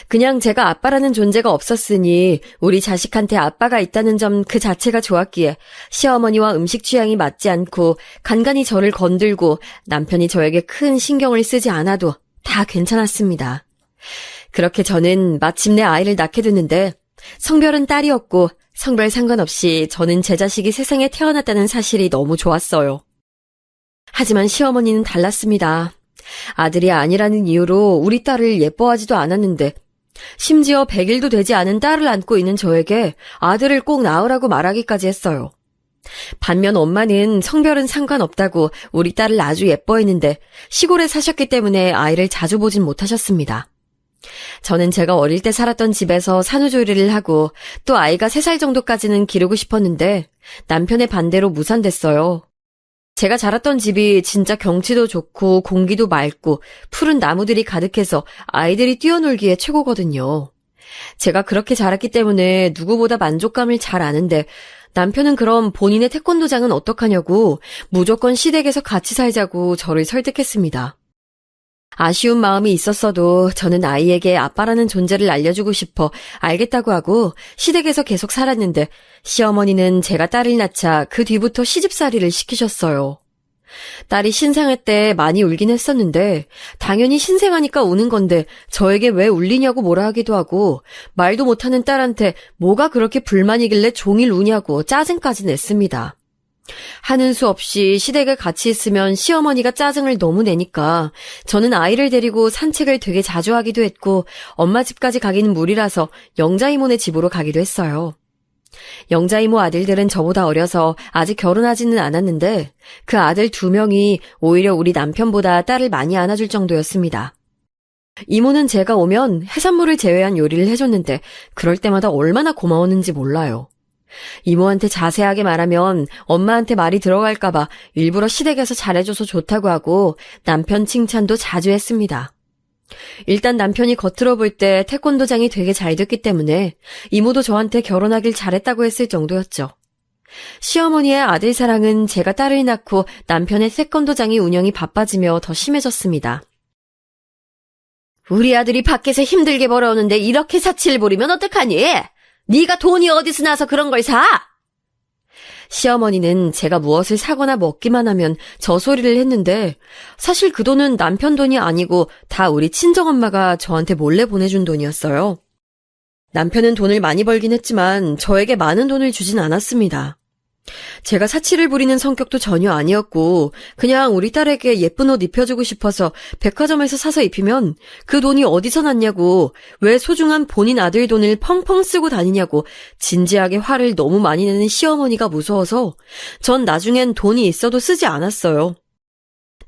그냥 제가 아빠라는 존재가 없었으니 우리 자식한테 아빠가 있다는 점 그 자체가 좋았기에 시어머니와 음식 취향이 맞지 않고 간간히 저를 건들고 남편이 저에게 큰 신경을 쓰지 않아도 다 괜찮았습니다. 그렇게 저는 마침내 아이를 낳게 됐는데 성별은 딸이었고 성별 상관없이 저는 제 자식이 세상에 태어났다는 사실이 너무 좋았어요. 하지만 시어머니는 달랐습니다. 아들이 아니라는 이유로 우리 딸을 예뻐하지도 않았는데 심지어 100일도 되지 않은 딸을 안고 있는 저에게 아들을 꼭 낳으라고 말하기까지 했어요. 반면 엄마는 성별은 상관없다고 우리 딸을 아주 예뻐했는데 시골에 사셨기 때문에 아이를 자주 보진 못하셨습니다. 저는 제가 어릴 때 살았던 집에서 산후조리를 하고 또 아이가 3살 정도까지는 기르고 싶었는데 남편의 반대로 무산됐어요. 제가 자랐던 집이 진짜 경치도 좋고 공기도 맑고 푸른 나무들이 가득해서 아이들이 뛰어놀기에 최고거든요. 제가 그렇게 자랐기 때문에 누구보다 만족감을 잘 아는데 남편은 그럼 본인의 태권도장은 어떡하냐고 무조건 시댁에서 같이 살자고 저를 설득했습니다. 아쉬운 마음이 있었어도 저는 아이에게 아빠라는 존재를 알려주고 싶어 알겠다고 하고 시댁에서 계속 살았는데 시어머니는 제가 딸을 낳자 그 뒤부터 시집살이를 시키셨어요. 딸이 신생할 때 많이 울긴 했었는데 당연히 신생하니까 우는 건데 저에게 왜 울리냐고 뭐라 하기도 하고 말도 못하는 딸한테 뭐가 그렇게 불만이길래 종일 우냐고 짜증까지 냈습니다. 하는 수 없이 시댁에 같이 있으면 시어머니가 짜증을 너무 내니까 저는 아이를 데리고 산책을 되게 자주 하기도 했고 엄마 집까지 가기는 무리라서 영자이모네 집으로 가기도 했어요. 영자이모 아들들은 저보다 어려서 아직 결혼하지는 않았는데 그 아들 2명이 오히려 우리 남편보다 딸을 많이 안아줄 정도였습니다. 이모는 제가 오면 해산물을 제외한 요리를 해줬는데 그럴 때마다 얼마나 고마웠는지 몰라요. 이모한테 자세하게 말하면 엄마한테 말이 들어갈까봐 일부러 시댁에서 잘해줘서 좋다고 하고 남편 칭찬도 자주 했습니다. 일단 남편이 겉으로 볼 때 태권도장이 되게 잘 됐기 때문에 이모도 저한테 결혼하길 잘했다고 했을 정도였죠. 시어머니의 아들 사랑은 제가 딸을 낳고 남편의 태권도장이 운영이 바빠지며 더 심해졌습니다. 우리 아들이 밖에서 힘들게 벌어오는데 이렇게 사치를 부리면 어떡하니? 네가 돈이 어디서 나서 그런 걸 사? 시어머니는 제가 무엇을 사거나 먹기만 하면 저 소리를 했는데 사실 그 돈은 남편 돈이 아니고 다 우리 친정엄마가 저한테 몰래 보내준 돈이었어요. 남편은 돈을 많이 벌긴 했지만 저에게 많은 돈을 주진 않았습니다. 제가 사치를 부리는 성격도 전혀 아니었고 그냥 우리 딸에게 예쁜 옷 입혀주고 싶어서 백화점에서 사서 입히면 그 돈이 어디서 났냐고 왜 소중한 본인 아들 돈을 펑펑 쓰고 다니냐고 진지하게 화를 너무 많이 내는 시어머니가 무서워서 전 나중엔 돈이 있어도 쓰지 않았어요.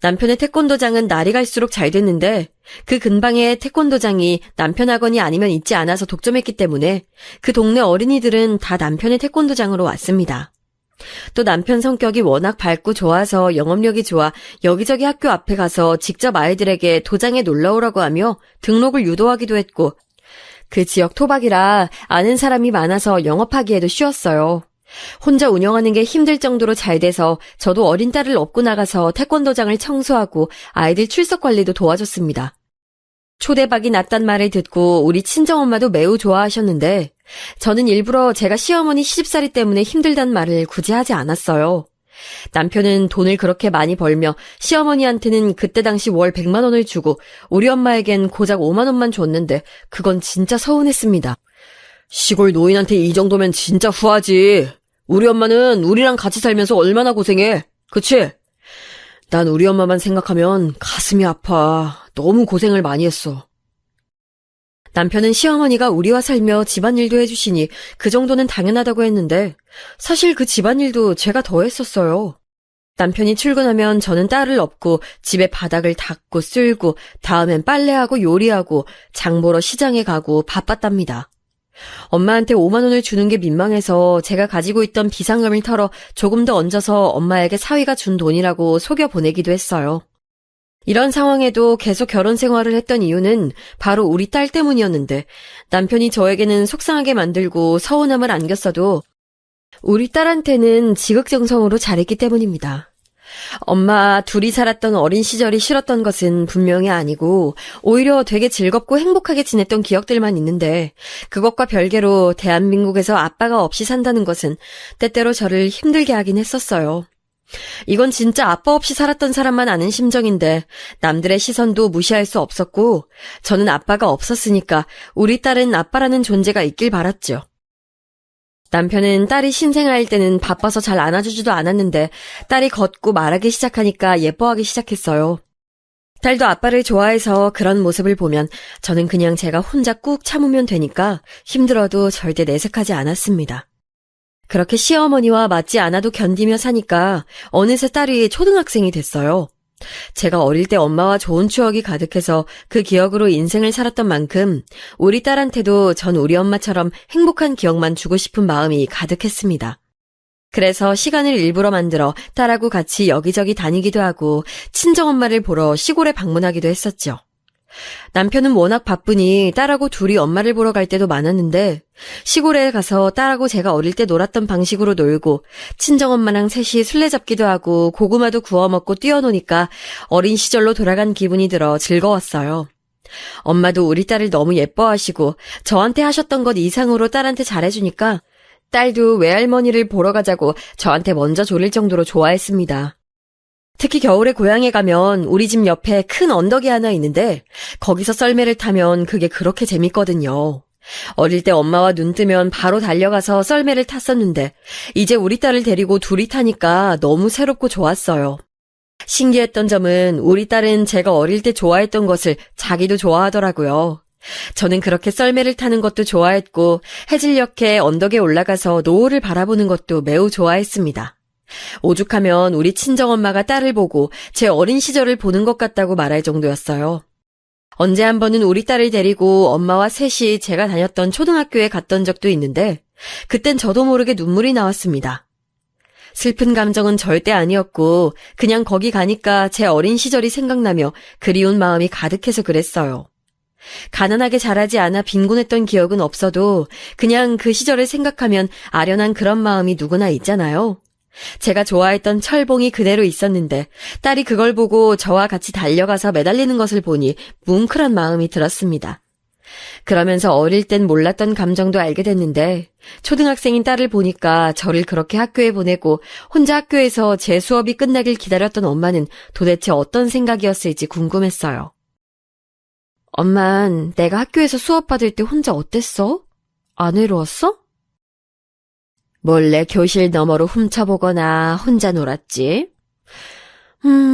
남편의 태권도장은 날이 갈수록 잘 됐는데 그 근방에 태권도장이 남편 학원이 아니면 있지 않아서 독점했기 때문에 그 동네 어린이들은 다 남편의 태권도장으로 왔습니다. 또 남편 성격이 워낙 밝고 좋아서 영업력이 좋아 여기저기 학교 앞에 가서 직접 아이들에게 도장에 놀러오라고 하며 등록을 유도하기도 했고 그 지역 토박이라 아는 사람이 많아서 영업하기에도 쉬웠어요. 혼자 운영하는 게 힘들 정도로 잘 돼서 저도 어린 딸을 업고 나가서 태권도장을 청소하고 아이들 출석 관리도 도와줬습니다. 초대박이 났단 말을 듣고 우리 친정엄마도 매우 좋아하셨는데 저는 일부러 제가 시어머니 시집살이 때문에 힘들단 말을 굳이 하지 않았어요. 남편은 돈을 그렇게 많이 벌며 시어머니한테는 그때 당시 월 100만 원을 주고 우리 엄마에겐 고작 5만 원만 줬는데 그건 진짜 서운했습니다. 시골 노인한테 이 정도면 진짜 후하지. 우리 엄마는 우리랑 같이 살면서 얼마나 고생해. 그치? 난 우리 엄마만 생각하면 가슴이 아파. 너무 고생을 많이 했어. 남편은 시어머니가 우리와 살며 집안일도 해주시니 그 정도는 당연하다고 했는데 사실 그 집안일도 제가 더 했었어요. 남편이 출근하면 저는 딸을 업고 집에 바닥을 닦고 쓸고 다음엔 빨래하고 요리하고 장 보러 시장에 가고 바빴답니다. 엄마한테 5만 원을 주는 게 민망해서 제가 가지고 있던 비상금을 털어 조금 더 얹어서 엄마에게 사위가 준 돈이라고 속여 보내기도 했어요. 이런 상황에도 계속 결혼 생활을 했던 이유는 바로 우리 딸 때문이었는데 남편이 저에게는 속상하게 만들고 서운함을 안겼어도 우리 딸한테는 지극정성으로 잘했기 때문입니다. 엄마 둘이 살았던 어린 시절이 싫었던 것은 분명히 아니고 오히려 되게 즐겁고 행복하게 지냈던 기억들만 있는데 그것과 별개로 대한민국에서 아빠가 없이 산다는 것은 때때로 저를 힘들게 하긴 했었어요. 이건 진짜 아빠 없이 살았던 사람만 아는 심정인데 남들의 시선도 무시할 수 없었고 저는 아빠가 없었으니까 우리 딸은 아빠라는 존재가 있길 바랐죠. 남편은 딸이 신생아일 때는 바빠서 잘 안아주지도 않았는데 딸이 걷고 말하기 시작하니까 예뻐하기 시작했어요. 딸도 아빠를 좋아해서 그런 모습을 보면 저는 그냥 제가 혼자 꾹 참으면 되니까 힘들어도 절대 내색하지 않았습니다. 그렇게 시어머니와 맞지 않아도 견디며 사니까 어느새 딸이 초등학생이 됐어요. 제가 어릴 때 엄마와 좋은 추억이 가득해서 그 기억으로 인생을 살았던 만큼 우리 딸한테도 전 우리 엄마처럼 행복한 기억만 주고 싶은 마음이 가득했습니다. 그래서 시간을 일부러 만들어 딸하고 같이 여기저기 다니기도 하고 친정엄마를 보러 시골에 방문하기도 했었죠. 남편은 워낙 바쁘니 딸하고 둘이 엄마를 보러 갈 때도 많았는데 시골에 가서 딸하고 제가 어릴 때 놀았던 방식으로 놀고 친정엄마랑 셋이 술래잡기도 하고 고구마도 구워 먹고 뛰어노니까 어린 시절로 돌아간 기분이 들어 즐거웠어요. 엄마도 우리 딸을 너무 예뻐하시고 저한테 하셨던 것 이상으로 딸한테 잘해주니까 딸도 외할머니를 보러 가자고 저한테 먼저 조릴 정도로 좋아했습니다. 특히 겨울에 고향에 가면 우리 집 옆에 큰 언덕이 하나 있는데 거기서 썰매를 타면 그게 그렇게 재밌거든요. 어릴 때 엄마와 눈 뜨면 바로 달려가서 썰매를 탔었는데 이제 우리 딸을 데리고 둘이 타니까 너무 새롭고 좋았어요. 신기했던 점은 우리 딸은 제가 어릴 때 좋아했던 것을 자기도 좋아하더라고요. 저는 그렇게 썰매를 타는 것도 좋아했고 해질녘에 언덕에 올라가서 노을을 바라보는 것도 매우 좋아했습니다. 오죽하면 우리 친정엄마가 딸을 보고 제 어린 시절을 보는 것 같다고 말할 정도였어요. 언제 한 번은 우리 딸을 데리고 엄마와 셋이 제가 다녔던 초등학교에 갔던 적도 있는데 그땐 저도 모르게 눈물이 나왔습니다. 슬픈 감정은 절대 아니었고 그냥 거기 가니까 제 어린 시절이 생각나며 그리운 마음이 가득해서 그랬어요. 가난하게 자라지 않아 빈곤했던 기억은 없어도 그냥 그 시절을 생각하면 아련한 그런 마음이 누구나 있잖아요. 제가 좋아했던 철봉이 그대로 있었는데 딸이 그걸 보고 저와 같이 달려가서 매달리는 것을 보니 뭉클한 마음이 들었습니다. 그러면서 어릴 땐 몰랐던 감정도 알게 됐는데 초등학생인 딸을 보니까 저를 그렇게 학교에 보내고 혼자 학교에서 제 수업이 끝나길 기다렸던 엄마는 도대체 어떤 생각이었을지 궁금했어요. 엄만, 내가 학교에서 수업 받을 때 혼자 어땠어? 안 외로웠어? 몰래 교실 너머로 훔쳐보거나 혼자 놀았지.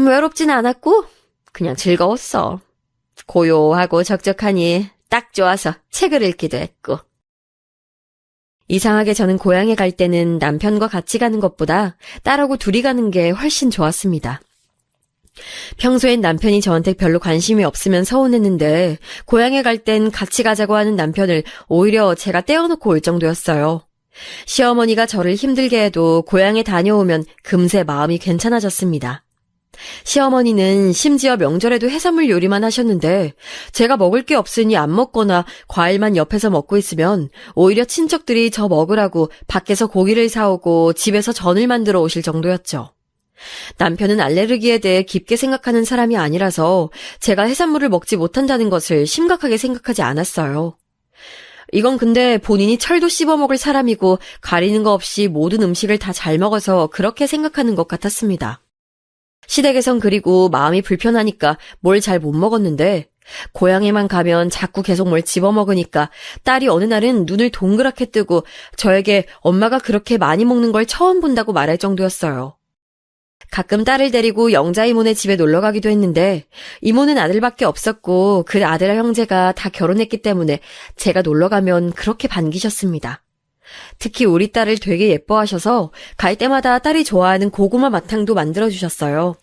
외롭진 않았고 그냥 즐거웠어. 고요하고 적적하니 딱 좋아서 책을 읽기도 했고. 이상하게 저는 고향에 갈 때는 남편과 같이 가는 것보다 딸하고 둘이 가는 게 훨씬 좋았습니다. 평소엔 남편이 저한테 별로 관심이 없으면 서운했는데 고향에 갈 땐 같이 가자고 하는 남편을 오히려 제가 떼어놓고 올 정도였어요. 시어머니가 저를 힘들게 해도 고향에 다녀오면 금세 마음이 괜찮아졌습니다. 시어머니는 심지어 명절에도 해산물 요리만 하셨는데 제가 먹을 게 없으니 안 먹거나 과일만 옆에서 먹고 있으면 오히려 친척들이 저 먹으라고 밖에서 고기를 사오고 집에서 전을 만들어 오실 정도였죠. 남편은 알레르기에 대해 깊게 생각하는 사람이 아니라서 제가 해산물을 먹지 못한다는 것을 심각하게 생각하지 않았어요. 이건 근데 본인이 철도 씹어 먹을 사람이고 가리는 거 없이 모든 음식을 다 잘 먹어서 그렇게 생각하는 것 같았습니다. 시댁에선 그리고 마음이 불편하니까 뭘 잘 못 먹었는데 고향에만 가면 자꾸 계속 뭘 집어먹으니까 딸이 어느 날은 눈을 동그랗게 뜨고 저에게 엄마가 그렇게 많이 먹는 걸 처음 본다고 말할 정도였어요. 가끔 딸을 데리고 영자 이모네 집에 놀러 가기도 했는데 이모는 아들밖에 없었고 그 아들 형제가 다 결혼했기 때문에 제가 놀러 가면 그렇게 반기셨습니다. 특히 우리 딸을 되게 예뻐하셔서 갈 때마다 딸이 좋아하는 고구마 마탕도 만들어주셨어요.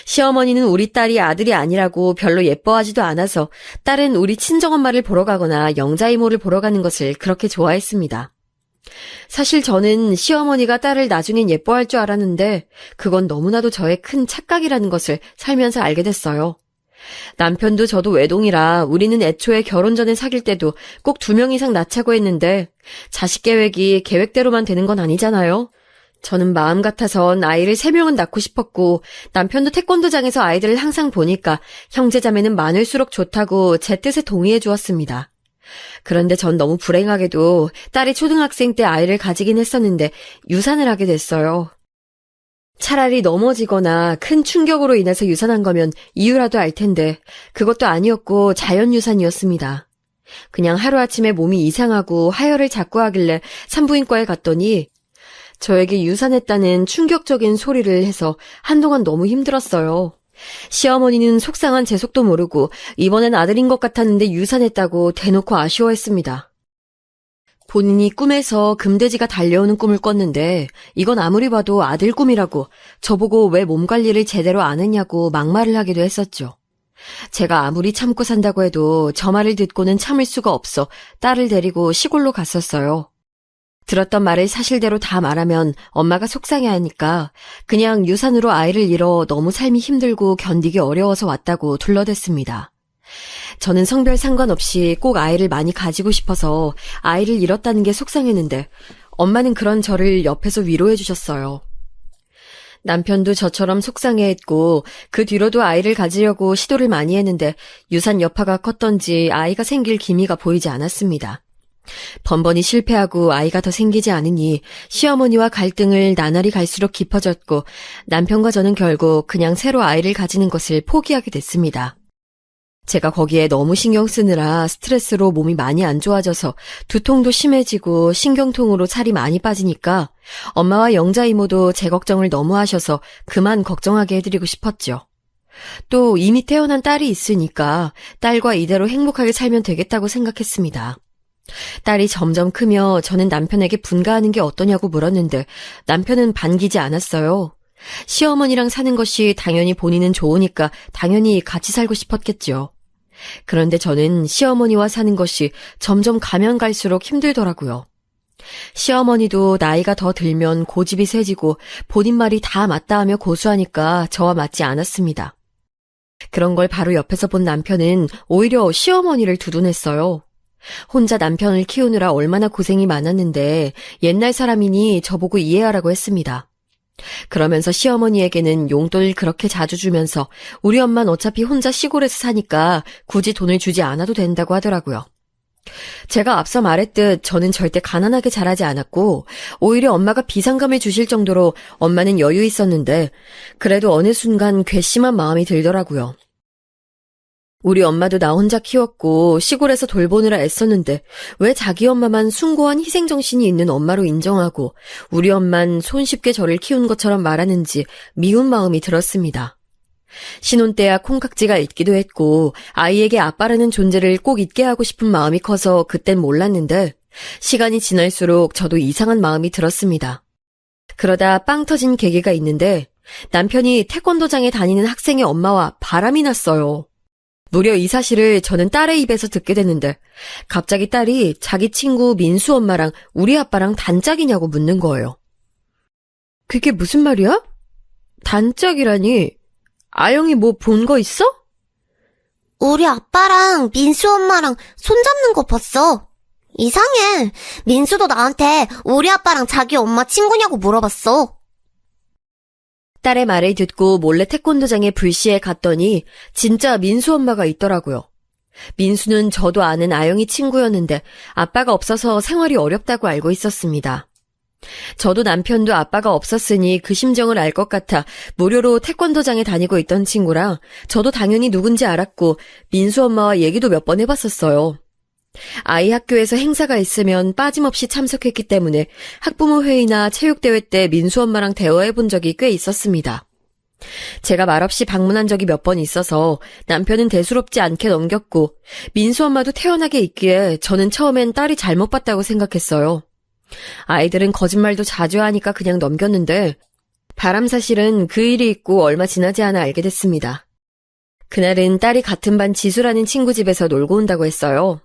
시어머니는 우리 딸이 아들이 아니라고 별로 예뻐하지도 않아서 딸은 우리 친정엄마를 보러 가거나 영자 이모를 보러 가는 것을 그렇게 좋아했습니다. 사실 저는 시어머니가 딸을 나중엔 예뻐할 줄 알았는데 그건 너무나도 저의 큰 착각이라는 것을 살면서 알게 됐어요. 남편도 저도 외동이라 우리는 애초에 결혼 전에 사귈 때도 꼭 2명 이상 낳자고 했는데 자식 계획이 계획대로만 되는 건 아니잖아요. 저는 마음 같아선 아이를 3명은 낳고 싶었고 남편도 태권도장에서 아이들을 항상 보니까 형제자매는 많을수록 좋다고 제 뜻에 동의해 주었습니다. 그런데 전 너무 불행하게도 딸이 초등학생 때 아이를 가지긴 했었는데 유산을 하게 됐어요. 차라리 넘어지거나 큰 충격으로 인해서 유산한 거면 이유라도 알 텐데 그것도 아니었고 자연유산이었습니다. 그냥 하루아침에 몸이 이상하고 하혈을 자꾸 하길래 산부인과에 갔더니 저에게 유산했다는 충격적인 소리를 해서 한동안 너무 힘들었어요. 시어머니는 속상한 제 속도 모르고 이번엔 아들인 것 같았는데 유산했다고 대놓고 아쉬워했습니다. 본인이 꿈에서 금돼지가 달려오는 꿈을 꿨는데 이건 아무리 봐도 아들 꿈이라고 저보고 왜 몸 관리를 제대로 안 했냐고 막말을 하기도 했었죠. 제가 아무리 참고 산다고 해도 저 말을 듣고는 참을 수가 없어 딸을 데리고 시골로 갔었어요. 들었던 말을 사실대로 다 말하면 엄마가 속상해하니까 그냥 유산으로 아이를 잃어 너무 삶이 힘들고 견디기 어려워서 왔다고 둘러댔습니다. 저는 성별 상관없이 꼭 아이를 많이 가지고 싶어서 아이를 잃었다는 게 속상했는데 엄마는 그런 저를 옆에서 위로해 주셨어요. 남편도 저처럼 속상해했고 그 뒤로도 아이를 가지려고 시도를 많이 했는데 유산 여파가 컸던지 아이가 생길 기미가 보이지 않았습니다. 번번이 실패하고 아이가 더 생기지 않으니 시어머니와 갈등을 나날이 갈수록 깊어졌고 남편과 저는 결국 그냥 새로 아이를 가지는 것을 포기하게 됐습니다. 제가 거기에 너무 신경 쓰느라 스트레스로 몸이 많이 안 좋아져서 두통도 심해지고 신경통으로 살이 많이 빠지니까 엄마와 영자 이모도 제 걱정을 너무 하셔서 그만 걱정하게 해드리고 싶었죠. 또 이미 태어난 딸이 있으니까 딸과 이대로 행복하게 살면 되겠다고 생각했습니다. 딸이 점점 크며 저는 남편에게 분가하는 게 어떠냐고 물었는데 남편은 반기지 않았어요. 시어머니랑 사는 것이 당연히 본인은 좋으니까 당연히 같이 살고 싶었겠죠. 그런데 저는 시어머니와 사는 것이 점점 가면 갈수록 힘들더라고요. 시어머니도 나이가 더 들면 고집이 세지고 본인 말이 다 맞다 하며 고수하니까 저와 맞지 않았습니다. 그런 걸 바로 옆에서 본 남편은 오히려 시어머니를 두둔했어요. 혼자 남편을 키우느라 얼마나 고생이 많았는데 옛날 사람이니 저보고 이해하라고 했습니다. 그러면서 시어머니에게는 용돈을 그렇게 자주 주면서 우리 엄마는 어차피 혼자 시골에서 사니까 굳이 돈을 주지 않아도 된다고 하더라고요. 제가 앞서 말했듯 저는 절대 가난하게 자라지 않았고 오히려 엄마가 비상금을 주실 정도로 엄마는 여유 있었는데 그래도 어느 순간 괘씸한 마음이 들더라고요. 우리 엄마도 나 혼자 키웠고 시골에서 돌보느라 애썼는데 왜 자기 엄마만 숭고한 희생정신이 있는 엄마로 인정하고 우리 엄만 손쉽게 저를 키운 것처럼 말하는지 미운 마음이 들었습니다. 신혼 때야 콩깍지가 있기도 했고 아이에게 아빠라는 존재를 꼭 있게 하고 싶은 마음이 커서 그땐 몰랐는데 시간이 지날수록 저도 이상한 마음이 들었습니다. 그러다 빵 터진 계기가 있는데 남편이 태권도장에 다니는 학생의 엄마와 바람이 났어요. 무려 이 사실을 저는 딸의 입에서 듣게 됐는데 갑자기 딸이 자기 친구 민수 엄마랑 우리 아빠랑 단짝이냐고 묻는 거예요. 그게 무슨 말이야? 단짝이라니? 아영이 뭐 본 거 있어? 우리 아빠랑 민수 엄마랑 손잡는 거 봤어. 이상해. 민수도 나한테 우리 아빠랑 자기 엄마 친구냐고 물어봤어. 딸의 말을 듣고 몰래 태권도장에 불시에 갔더니 진짜 민수 엄마가 있더라고요. 민수는 저도 아는 아영이 친구였는데 아빠가 없어서 생활이 어렵다고 알고 있었습니다. 저도 남편도 아빠가 없었으니 그 심정을 알 것 같아 무료로 태권도장에 다니고 있던 친구라 저도 당연히 누군지 알았고 민수 엄마와 얘기도 몇 번 해봤었어요. 아이 학교에서 행사가 있으면 빠짐없이 참석했기 때문에 학부모 회의나 체육대회 때 민수 엄마랑 대화해본 적이 꽤 있었습니다. 제가 말없이 방문한 적이 몇 번 있어서 남편은 대수롭지 않게 넘겼고 민수 엄마도 태연하게 있기에 저는 처음엔 딸이 잘못 봤다고 생각했어요. 아이들은 거짓말도 자주 하니까 그냥 넘겼는데 바람 사실은 그 일이 있고 얼마 지나지 않아 알게 됐습니다. 그날은 딸이 같은 반 지수라는 친구 집에서 놀고 온다고 했어요.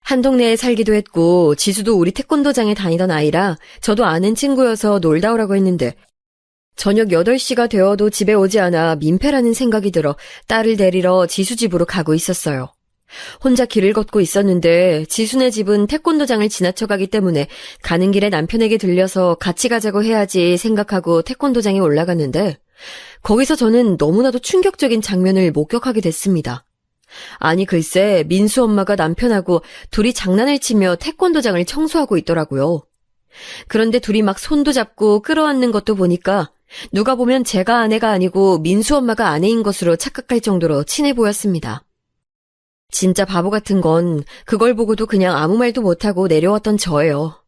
한 동네에 살기도 했고 지수도 우리 태권도장에 다니던 아이라 저도 아는 친구여서 놀다 오라고 했는데 저녁 8시가 되어도 집에 오지 않아 민폐라는 생각이 들어 딸을 데리러 지수 집으로 가고 있었어요. 혼자 길을 걷고 있었는데 지수네 집은 태권도장을 지나쳐가기 때문에 가는 길에 남편에게 들려서 같이 가자고 해야지 생각하고 태권도장에 올라갔는데 거기서 저는 너무나도 충격적인 장면을 목격하게 됐습니다. 아니 글쎄 민수 엄마가 남편하고 둘이 장난을 치며 태권도장을 청소하고 있더라고요. 그런데 둘이 막 손도 잡고 끌어안는 것도 보니까 누가 보면 제가 아내가 아니고 민수 엄마가 아내인 것으로 착각할 정도로 친해 보였습니다. 진짜 바보 같은 건 그걸 보고도 그냥 아무 말도 못하고 내려왔던 저예요.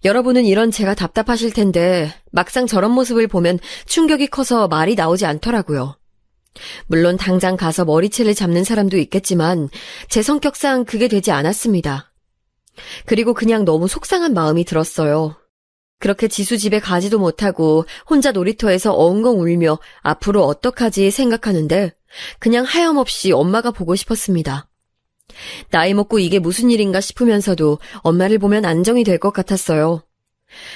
여러분은 이런 제가 답답하실 텐데 막상 저런 모습을 보면 충격이 커서 말이 나오지 않더라고요. 물론 당장 가서 머리채를 잡는 사람도 있겠지만 제 성격상 그게 되지 않았습니다. 그리고 그냥 너무 속상한 마음이 들었어요. 그렇게 지수 집에 가지도 못하고 혼자 놀이터에서 엉엉 울며 앞으로 어떡하지 생각하는데 그냥 하염없이 엄마가 보고 싶었습니다. 나이 먹고 이게 무슨 일인가 싶으면서도 엄마를 보면 안정이 될 것 같았어요.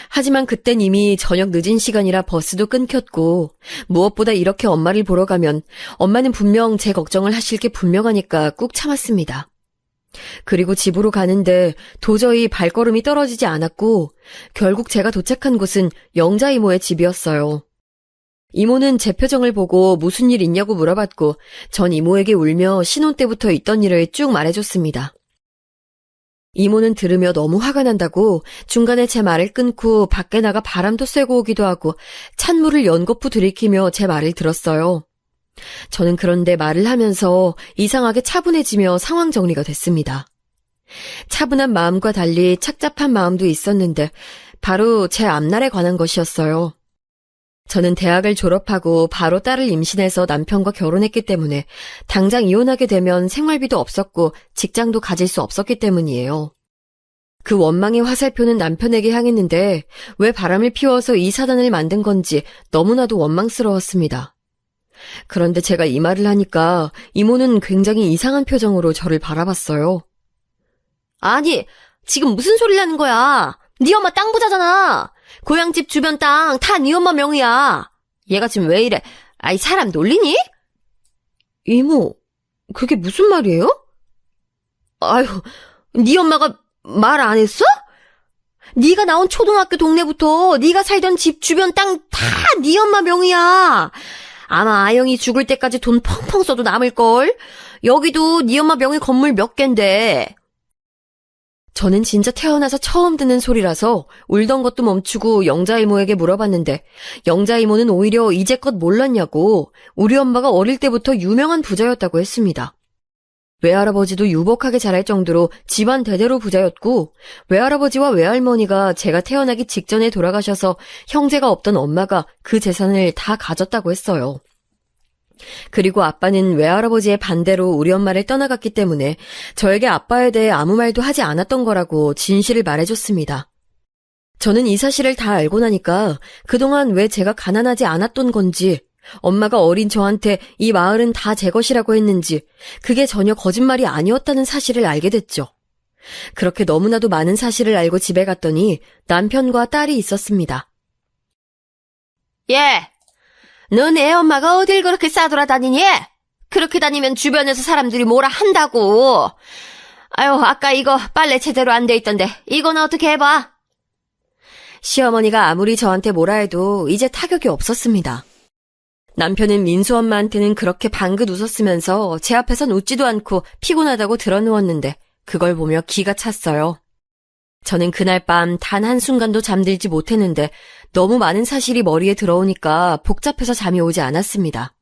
하지만 그땐 이미 저녁 늦은 시간이라 버스도 끊겼고 무엇보다 이렇게 엄마를 보러 가면 엄마는 분명 제 걱정을 하실 게 분명하니까 꾹 참았습니다. 그리고 집으로 가는데 도저히 발걸음이 떨어지지 않았고 결국 제가 도착한 곳은 영자 이모의 집이었어요. 이모는 제 표정을 보고 무슨 일 있냐고 물어봤고 전 이모에게 울며 신혼 때부터 있던 일을 쭉 말해줬습니다. 이모는 들으며 너무 화가 난다고 중간에 제 말을 끊고 밖에 나가 바람도 쐬고 오기도 하고 찬물을 연거푸 들이키며 제 말을 들었어요. 저는 그런데 말을 하면서 이상하게 차분해지며 상황 정리가 됐습니다. 차분한 마음과 달리 착잡한 마음도 있었는데 바로 제 앞날에 관한 것이었어요. 저는 대학을 졸업하고 바로 딸을 임신해서 남편과 결혼했기 때문에 당장 이혼하게 되면 생활비도 없었고 직장도 가질 수 없었기 때문이에요. 그 원망의 화살표는 남편에게 향했는데 왜 바람을 피워서 이 사단을 만든 건지 너무나도 원망스러웠습니다. 그런데 제가 이 말을 하니까 이모는 굉장히 이상한 표정으로 저를 바라봤어요. 아니, 지금 무슨 소리를 하는 거야? 네 엄마 땅 부자잖아. 고향집 주변 땅 다 네 엄마 명의야. 얘가 지금 왜 이래? 아이 사람 놀리니? 이모, 그게 무슨 말이에요? 아유, 네 엄마가 말 안 했어? 네가 나온 초등학교 동네부터 네가 살던 집 주변 땅 다 네 엄마 명의야. 아마 아영이 죽을 때까지 돈 펑펑 써도 남을걸? 여기도 네 엄마 명의 건물 몇 갠데. 저는 진짜 태어나서 처음 듣는 소리라서 울던 것도 멈추고 영자 이모에게 물어봤는데 영자 이모는 오히려 이제껏 몰랐냐고 우리 엄마가 어릴 때부터 유명한 부자였다고 했습니다. 외할아버지도 유복하게 자랄 정도로 집안 대대로 부자였고 외할아버지와 외할머니가 제가 태어나기 직전에 돌아가셔서 형제가 없던 엄마가 그 재산을 다 가졌다고 했어요. 그리고 아빠는 외할아버지의 반대로 우리 엄마를 떠나갔기 때문에 저에게 아빠에 대해 아무 말도 하지 않았던 거라고 진실을 말해줬습니다. 저는 이 사실을 다 알고 나니까 그동안 왜 제가 가난하지 않았던 건지, 엄마가 어린 저한테 이 마을은 다 제 것이라고 했는지, 그게 전혀 거짓말이 아니었다는 사실을 알게 됐죠. 그렇게 너무나도 많은 사실을 알고 집에 갔더니 남편과 딸이 있었습니다. 예, 넌 애 엄마가 어딜 그렇게 싸돌아다니니? 그렇게 다니면 주변에서 사람들이 뭐라 한다고. 아유, 아까 이거 빨래 제대로 안 돼 있던데 이건 어떻게 해봐? 시어머니가 아무리 저한테 뭐라 해도 이제 타격이 없었습니다. 남편은 민수 엄마한테는 그렇게 방긋 웃었으면서 제 앞에선 웃지도 않고 피곤하다고 드러누웠는데 그걸 보며 기가 찼어요. 저는 그날 밤 단 한순간도 잠들지 못했는데 너무 많은 사실이 머리에 들어오니까 복잡해서 잠이 오지 않았습니다.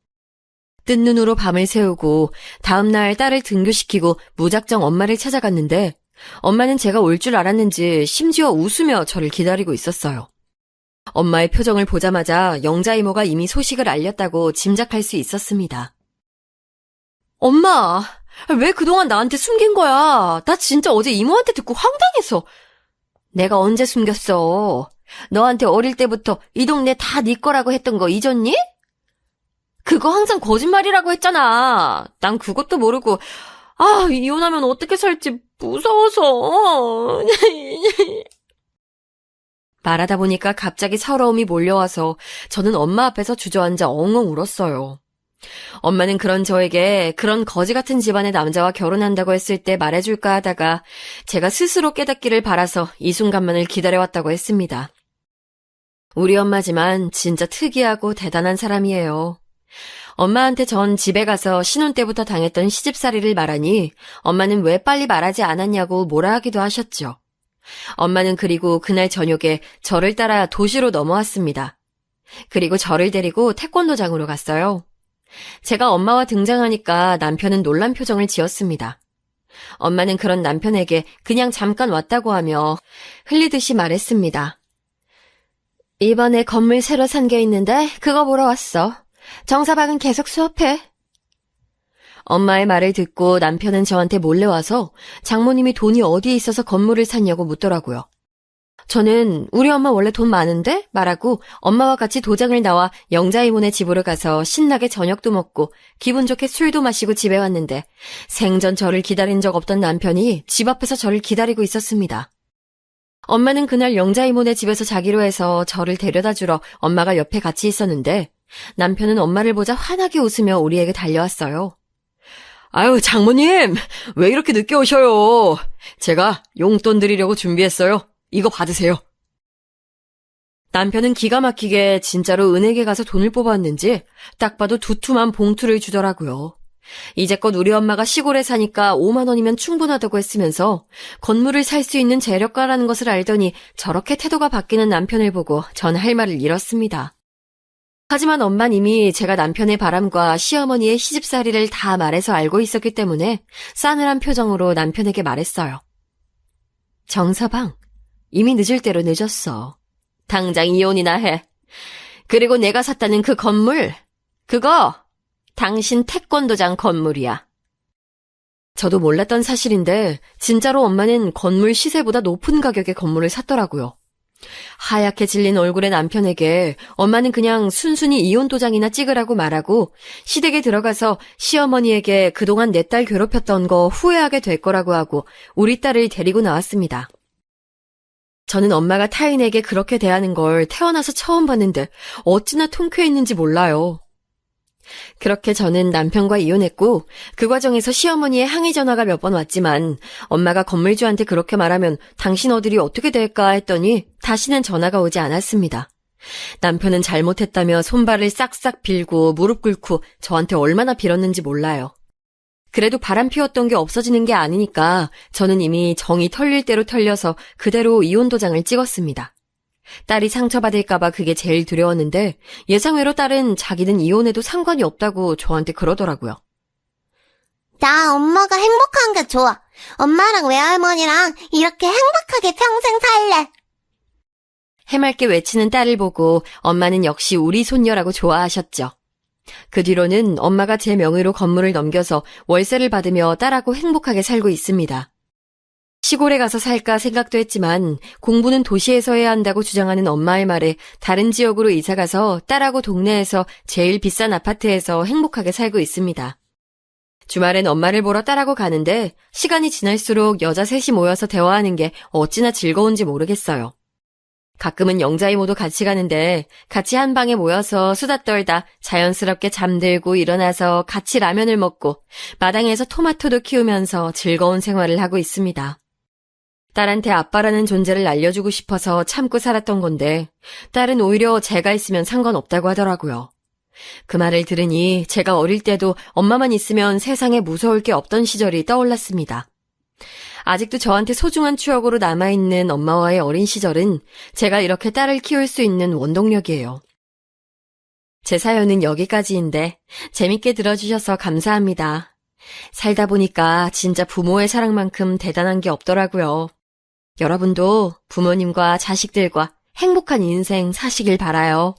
뜬 눈으로 밤을 새우고 다음날 딸을 등교시키고 무작정 엄마를 찾아갔는데 엄마는 제가 올 줄 알았는지 심지어 웃으며 저를 기다리고 있었어요. 엄마의 표정을 보자마자 영자 이모가 이미 소식을 알렸다고 짐작할 수 있었습니다. 엄마, 왜 그동안 나한테 숨긴 거야? 나 진짜 어제 이모한테 듣고 황당해서. 내가 언제 숨겼어? 너한테 어릴 때부터 이 동네 다 네 거라고 했던 거 잊었니? 그거 항상 거짓말이라고 했잖아. 난 그것도 모르고 이혼하면 어떻게 살지 무서워서. 말하다 보니까 갑자기 서러움이 몰려와서 저는 엄마 앞에서 주저앉아 엉엉 울었어요. 엄마는 그런 저에게 그런 거지 같은 집안의 남자와 결혼한다고 했을 때 말해줄까 하다가 제가 스스로 깨닫기를 바라서 이 순간만을 기다려왔다고 했습니다. 우리 엄마지만 진짜 특이하고 대단한 사람이에요. 엄마한테 전 집에 가서 신혼 때부터 당했던 시집살이를 말하니 엄마는 왜 빨리 말하지 않았냐고 뭐라 하기도 하셨죠. 엄마는 그리고 그날 저녁에 저를 따라 도시로 넘어왔습니다. 그리고 저를 데리고 태권도장으로 갔어요. 제가 엄마와 등장하니까 남편은 놀란 표정을 지었습니다. 엄마는 그런 남편에게 그냥 잠깐 왔다고 하며 흘리듯이 말했습니다. 이번에 건물 새로 산 게 있는데 그거 보러 왔어. 정사방은 계속 수업해. 엄마의 말을 듣고 남편은 저한테 몰래 와서 장모님이 돈이 어디에 있어서 건물을 샀냐고 묻더라고요. 저는 우리 엄마 원래 돈 많은데? 말하고 엄마와 같이 도장을 나와 영자 이모네 집으로 가서 신나게 저녁도 먹고 기분 좋게 술도 마시고 집에 왔는데 생전 저를 기다린 적 없던 남편이 집 앞에서 저를 기다리고 있었습니다. 엄마는 그날 영자 이모네 집에서 자기로 해서 저를 데려다 주러 엄마가 옆에 같이 있었는데 남편은 엄마를 보자 환하게 웃으며 우리에게 달려왔어요. 아유, 장모님, 왜 이렇게 늦게 오셔요? 제가 용돈 드리려고 준비했어요. 이거 받으세요. 남편은 기가 막히게 진짜로 은행에 가서 돈을 뽑았는지 딱 봐도 두툼한 봉투를 주더라고요. 이제껏 우리 엄마가 시골에 사니까 5만 원이면 충분하다고 했으면서 건물을 살 수 있는 재력가라는 것을 알더니 저렇게 태도가 바뀌는 남편을 보고 전 할 말을 잃었습니다. 하지만 엄마는 이미 제가 남편의 바람과 시어머니의 시집살이를 다 말해서 알고 있었기 때문에 싸늘한 표정으로 남편에게 말했어요. 정서방, 이미 늦을 대로 늦었어. 당장 이혼이나 해. 그리고 내가 샀다는 그 건물, 그거 당신 태권도장 건물이야. 저도 몰랐던 사실인데 진짜로 엄마는 건물 시세보다 높은 가격의 건물을 샀더라고요. 하얗게 질린 얼굴의 남편에게 엄마는 그냥 순순히 이혼 도장이나 찍으라고 말하고 시댁에 들어가서 시어머니에게 그동안 내 딸 괴롭혔던 거 후회하게 될 거라고 하고 우리 딸을 데리고 나왔습니다. 저는 엄마가 타인에게 그렇게 대하는 걸 태어나서 처음 봤는데 어찌나 통쾌했는지 몰라요. 그렇게 저는 남편과 이혼했고 그 과정에서 시어머니의 항의 전화가 몇 번 왔지만 엄마가 건물주한테 그렇게 말하면 당신 어들이 어떻게 될까 했더니 다시는 전화가 오지 않았습니다. 남편은 잘못했다며 손발을 싹싹 빌고 무릎 꿇고 저한테 얼마나 빌었는지 몰라요. 그래도 바람 피웠던 게 없어지는 게 아니니까 저는 이미 정이 털릴 대로 털려서 그대로 이혼 도장을 찍었습니다. 딸이 상처받을까봐 그게 제일 두려웠는데 예상외로 딸은 자기는 이혼해도 상관이 없다고 저한테 그러더라고요. 나 엄마가 행복한 게 좋아. 엄마랑 외할머니랑 이렇게 행복하게 평생 살래. 해맑게 외치는 딸을 보고 엄마는 역시 우리 손녀라고 좋아하셨죠. 그 뒤로는 엄마가 제 명의로 건물을 넘겨서 월세를 받으며 딸하고 행복하게 살고 있습니다. 시골에 가서 살까 생각도 했지만 공부는 도시에서 해야 한다고 주장하는 엄마의 말에 다른 지역으로 이사가서 딸하고 동네에서 제일 비싼 아파트에서 행복하게 살고 있습니다. 주말엔 엄마를 보러 딸하고 가는데 시간이 지날수록 여자 셋이 모여서 대화하는 게 어찌나 즐거운지 모르겠어요. 가끔은 영자 이모도 같이 가는데 같이 한 방에 모여서 수다 떨다 자연스럽게 잠들고 일어나서 같이 라면을 먹고 마당에서 토마토도 키우면서 즐거운 생활을 하고 있습니다. 딸한테 아빠라는 존재를 알려주고 싶어서 참고 살았던 건데 딸은 오히려 제가 있으면 상관없다고 하더라고요. 그 말을 들으니 제가 어릴 때도 엄마만 있으면 세상에 무서울 게 없던 시절이 떠올랐습니다. 아직도 저한테 소중한 추억으로 남아있는 엄마와의 어린 시절은 제가 이렇게 딸을 키울 수 있는 원동력이에요. 제 사연은 여기까지인데 재밌게 들어주셔서 감사합니다. 살다 보니까 진짜 부모의 사랑만큼 대단한 게 없더라고요. 여러분도 부모님과 자식들과 행복한 인생 사시길 바라요.